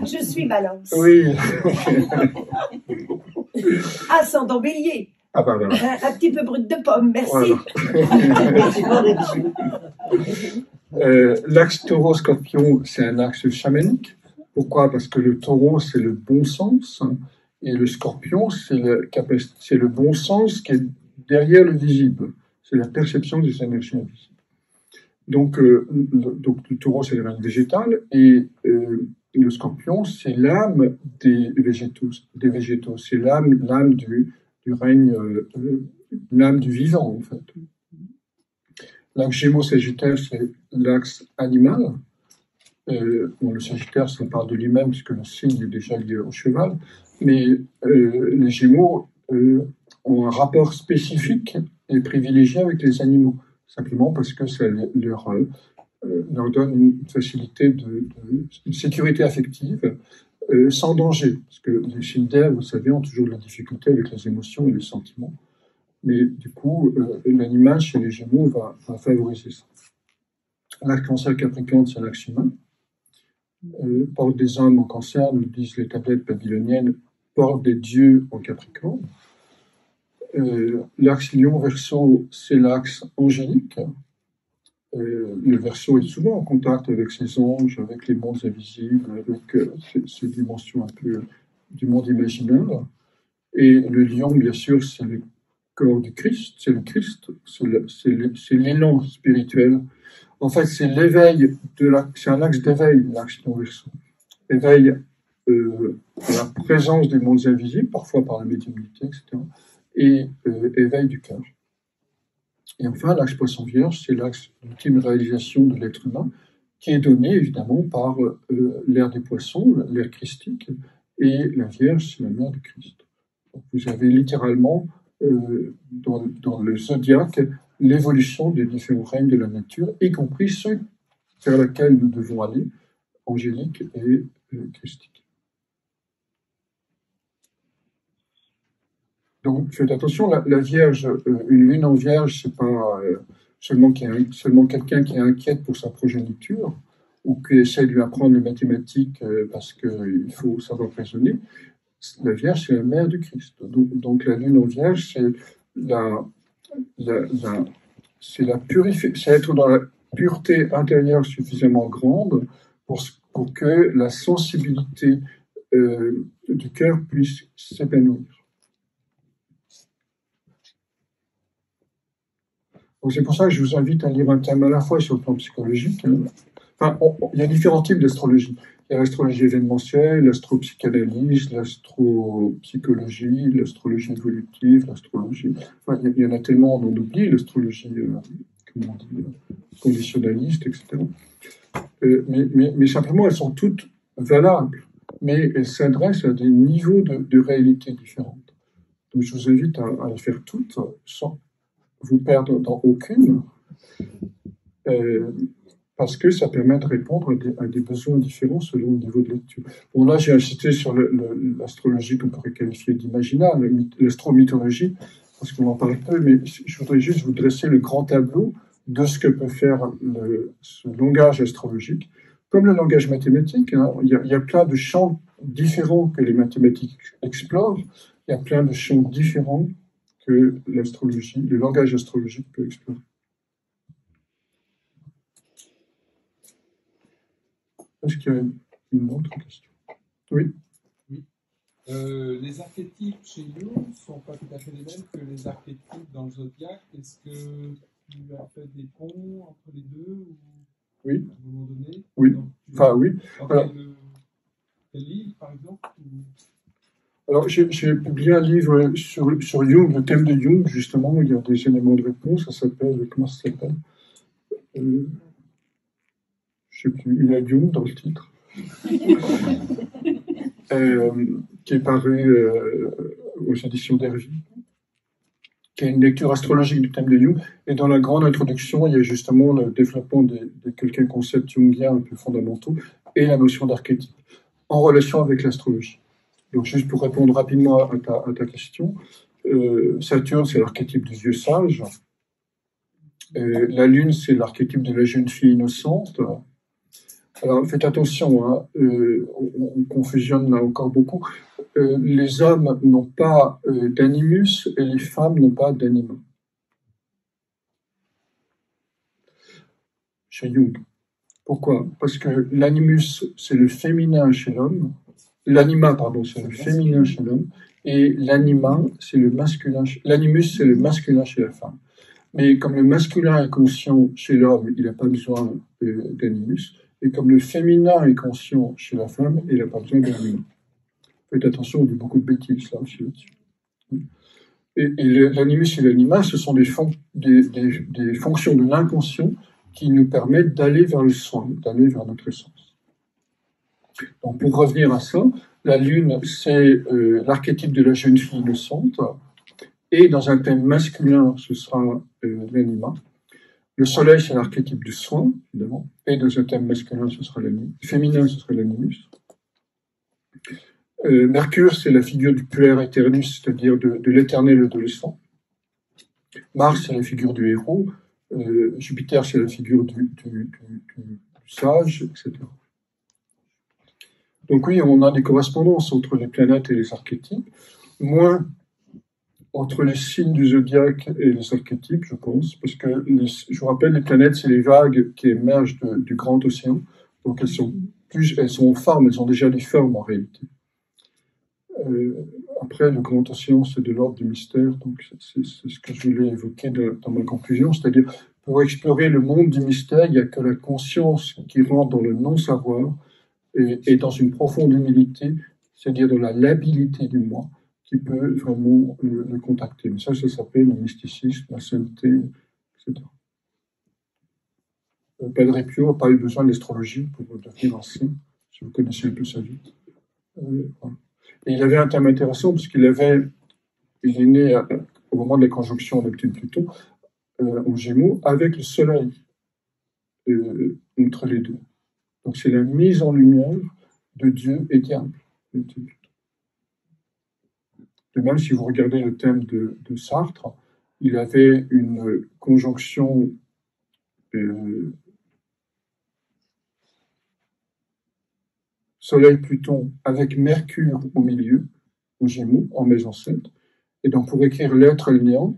Je suis Balance. Oui. Ascendant Bélier. Ah ben voilà. Un petit peu brut de pomme, merci. Voilà. L'axe taureau-scorpion, c'est un axe chamanique. Pourquoi? Parce que le taureau, c'est le bon sens, et le scorpion, c'est le bon sens qui est derrière le visible. C'est la perception des énergies invisibles. Donc le taureau, c'est le règne végétal, et le scorpion, c'est l'âme des végétaux. C'est l'âme du règne, l'âme du vivant, en fait. L'axe Gémeaux-Sagittaire, c'est l'axe animal. Le Sagittaire, ça parle de lui-même, puisque le signe est déjà lié au cheval. Mais les Gémeaux ont un rapport spécifique et privilégié avec les animaux, simplement parce que ça leur donne une facilité, une sécurité affective sans danger. Parce que les signes d'air, vous savez, ont toujours de la difficulté avec les émotions et les sentiments. Mais du coup, l'animal chez les Gémeaux va favoriser ça. L'axe Cancer-Capricorne, c'est l'axe humain. Porte des hommes en Cancer, nous disent les tablettes babyloniennes, porte des dieux en Capricorne. L'axe Lion-Verseau, c'est l'axe angélique. Le Verseau est souvent en contact avec ses anges, avec les mondes invisibles, avec ces dimensions un peu du monde imaginaire. Et le Lion, bien sûr, c'est le corps du Christ, c'est le Christ, c'est l'élan spirituel. En fait, c'est l'éveil c'est un axe d'éveil, l'axe Lion-Verseau. Éveil à la présence des mondes invisibles, parfois par la médiumnité, etc. Et éveil du cœur. Et enfin, l'axe Poisson-Vierge, c'est l'axe d'ultime réalisation de l'être humain, qui est donné évidemment par l'ère des Poissons, l'ère christique, et la Vierge, c'est la mère du Christ. Donc, vous avez littéralement dans le zodiaque l'évolution des différents règnes de la nature, y compris ceux vers lesquels nous devons aller, angélique et christique. Donc, faites attention, la Vierge, une lune en Vierge, c'est pas seulement quelqu'un qui est inquiète pour sa progéniture ou qui essaie de lui apprendre les mathématiques parce qu'il faut savoir raisonner. La Vierge, c'est la mère du Christ. Donc la lune en Vierge, c'est c'est être dans la pureté intérieure suffisamment grande pour que la sensibilité du cœur puisse s'épanouir. Donc c'est pour ça que je vous invite à lire un thème à la fois sur le plan psychologique. Enfin, il y a différents types d'astrologie. Il y a l'astrologie événementielle, l'astropsychanalyse, l'astropsychologie, l'astrologie évolutive, l'astrologie... Enfin, il y en a tellement, on en oublie, l'astrologie comment on dit, conditionnaliste, etc. Mais simplement, elles sont toutes valables, mais elles s'adressent à des niveaux de réalité différentes. Donc je vous invite à les faire toutes sans vous perdre dans aucune, parce que ça permet de répondre à des besoins différents selon le niveau de lecture. Bon, là, j'ai insisté sur l'astrologie qu'on pourrait qualifier d'imaginale, l'astromythologie, parce qu'on en parle peu, mais je voudrais juste vous dresser le grand tableau de ce que peut faire ce langage astrologique. Comme le langage mathématique, hein, il y a plein de champs différents que les mathématiques explorent, il y a plein de champs différents que l'astrologie, le langage astrologique peut explorer. Est-ce qu'il y a une autre question? Oui. Oui. Les archétypes chez nous ne sont pas tout à fait les mêmes que les archétypes dans le zodiaque. Est-ce que tu as fait des ponts entre les deux ou oui. À un moment donné? Oui. Donc, enfin, oui. Alors, quel livre, par exemple Alors, j'ai publié un livre sur Jung, le thème de Jung, justement, où il y a des éléments de réponse. Ça s'appelle, comment ça s'appelle je ne sais plus, il y a Jung dans le titre. Qui est paru aux éditions d'Hervy, qui est une lecture astrologique du thème de Jung. Et dans la grande introduction, il y a justement le développement des quelques concepts jungiens un peu fondamentaux et la notion d'archétype en relation avec l'astrologie. Donc, juste pour répondre rapidement à ta question, Saturne, c'est l'archétype du vieux sage. La Lune, c'est l'archétype de la jeune fille innocente. Alors, faites attention, hein, on confusionne là encore beaucoup. Les hommes n'ont pas d'animus et les femmes n'ont pas d'anima. Chez Jung. Pourquoi? Parce que l'animus, c'est le féminin chez l'homme. L'anima, pardon, c'est le féminin chez l'homme. Et l'anima, c'est le masculin. L'animus, c'est le masculin chez la femme. Mais comme le masculin est conscient chez l'homme, il n'a pas besoin d'animus. Et comme le féminin est conscient chez la femme, il n'a pas besoin d'anima. Faites attention, on dit beaucoup de bêtises là aussi là-dessus. Et l'animus et l'anima, ce sont des fonctions de l'inconscient qui nous permettent d'aller vers le soin, d'aller vers notre essence. Donc pour revenir à ça, la Lune, c'est l'archétype de la jeune fille innocente, et dans un thème masculin, ce sera l'anima. Le Soleil, c'est l'archétype du soin, évidemment, et dans un thème masculin, ce sera l'anima. Féminin, ce sera l'animus. Mercure, c'est la figure du puer aeternus, c'est-à-dire de l'éternel adolescent. Mars, c'est la figure du héros. Jupiter, c'est la figure du sage, etc. Donc oui, on a des correspondances entre les planètes et les archétypes, moins entre les signes du zodiaque et les archétypes, je pense, parce que, je vous rappelle, les planètes, c'est les vagues qui émergent du grand océan, donc elles sont en forme, elles ont déjà des formes en réalité. Après, le grand océan, c'est de l'ordre du mystère, donc c'est ce que je voulais évoquer dans ma conclusion, c'est-à-dire, pour explorer le monde du mystère, il n'y a que la conscience qui rentre dans le non-savoir et dans une profonde humilité, c'est-à-dire dans la labilité du moi, qui peut vraiment le contacter. Mais ça s'appelle le mysticisme, la sainteté, etc. Padre Pio n'a pas eu besoin d'astrologie pour devenir un saint, si vous connaissez un peu sa vie. Voilà. Et il avait un thème intéressant parce il est né au moment de la conjonction Neptune-Pluton en Gémeaux avec le Soleil entre les deux. Donc c'est la mise en lumière de Dieu et diable. De même, si vous regardez le thème de Sartre, il avait une conjonction Soleil-Pluton avec Mercure au milieu, au Gémeaux, en maison 7. Et donc, pour écrire l'être et le néant,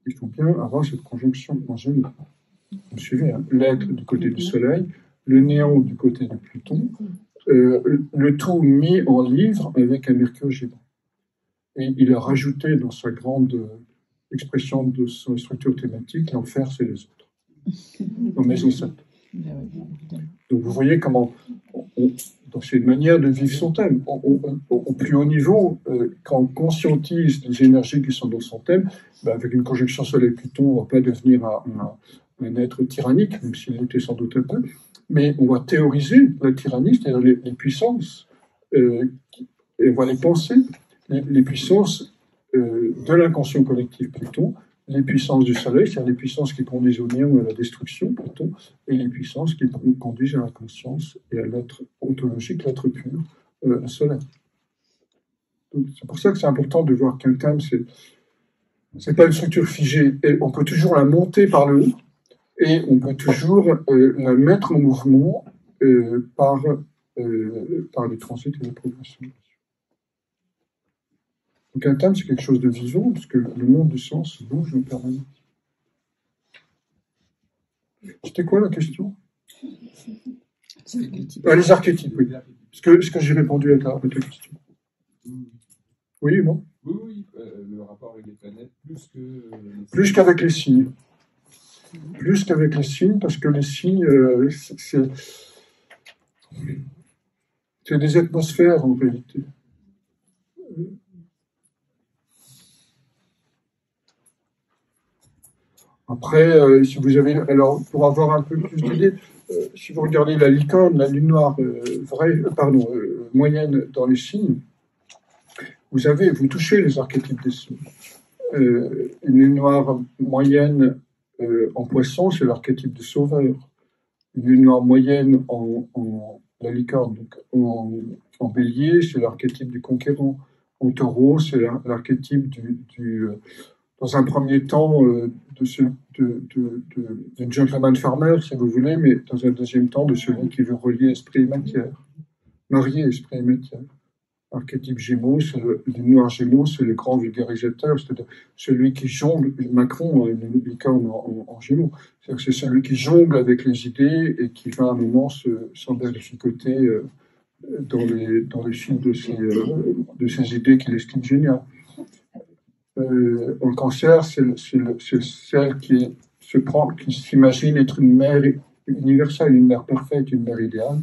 il faut bien avoir cette conjonction en Gémeaux. Vous suivez, hein, l'être du côté du Soleil, le néant du côté de Pluton, le tout mis en livre avec un Mercure Gémeaux. Et il a rajouté dans sa grande expression de sa structure thématique, l'enfer, c'est les autres, en maison 7. Donc vous voyez comment, c'est une manière de vivre son thème. Au plus haut niveau, quand on conscientise les énergies qui sont dans son thème, avec une conjonction Soleil-Pluton, on ne va pas devenir un être tyrannique, même s'il l'était sans doute un peu, mais on va théoriser la tyrannie, c'est-à-dire les puissances, et on va les penser, les puissances de l'inconscient collectif Pluton, les puissances du Soleil, c'est-à-dire les puissances qui conduisent au néant ou à la destruction, Pluton, et les puissances qui conduisent à la conscience et à l'être ontologique, l'être pur, le Soleil. C'est pour ça que c'est important de voir qu'un thème, c'est pas une structure figée, et on peut toujours la monter par le haut, et on peut toujours la mettre en mouvement par les transits et les progressions. Donc un thème, c'est quelque chose de vivant, puisque le monde du sens bouge en permanence. C'était quoi la question? Les archétypes, oui. Est-ce que j'ai répondu à ta question? Oui ou non? Oui, le rapport avec les planètes, plus qu'avec les signes. Plus qu'avec les signes, parce que les signes, c'est des atmosphères en réalité. Après, si vous avez, alors pour avoir un peu plus d'idées, si vous regardez la licorne, la lune noire moyenne dans les signes, vous touchez les archétypes des signes. Une lune noire moyenne en poisson, c'est l'archétype de sauveur. Une lune noire moyenne en la licorne, donc en bélier, c'est l'archétype du conquérant. En taureau, c'est l'archétype dans un premier temps, d'un gentleman farmer, si vous voulez, mais dans un deuxième temps, de celui qui veut relier esprit et matière. Marier esprit et matière. Archétype Gémeaux, le noir Gémeaux, c'est le grand vulgarisateur, c'est-à-dire celui qui jongle. Macron a une licorne en Gémeaux. C'est-à-dire que c'est celui qui jongle avec les idées et qui va à un moment s'emberlificoter dans les fils de ses idées qu'il estime géniales. En Cancer, c'est celle qui s'imagine être une mère universelle, une mère parfaite, une mère idéale.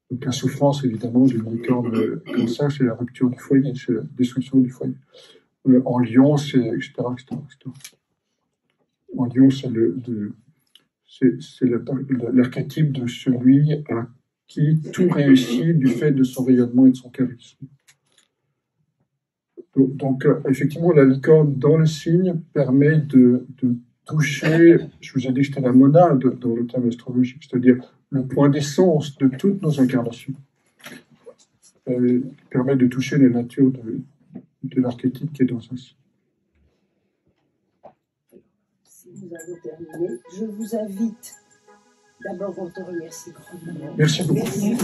Donc la souffrance, évidemment, d'une licorne Cancer, c'est la rupture du foyer, c'est la destruction du foyer. En Lion, c'est etc. En Lion, c'est l'archétype de celui à qui tout réussit du fait de son rayonnement et de son charisme. Donc, effectivement, la licorne dans le signe permet de toucher, je vous ai dit que c'était la monade dans le thème astrologique, c'est-à-dire le point d'essence de toutes nos incarnations. Permet de toucher la nature de l'archétype qui est dans un signe. Si nous avons terminé, je vous invite d'abord, on te remercie grandement. Merci beaucoup. Merci.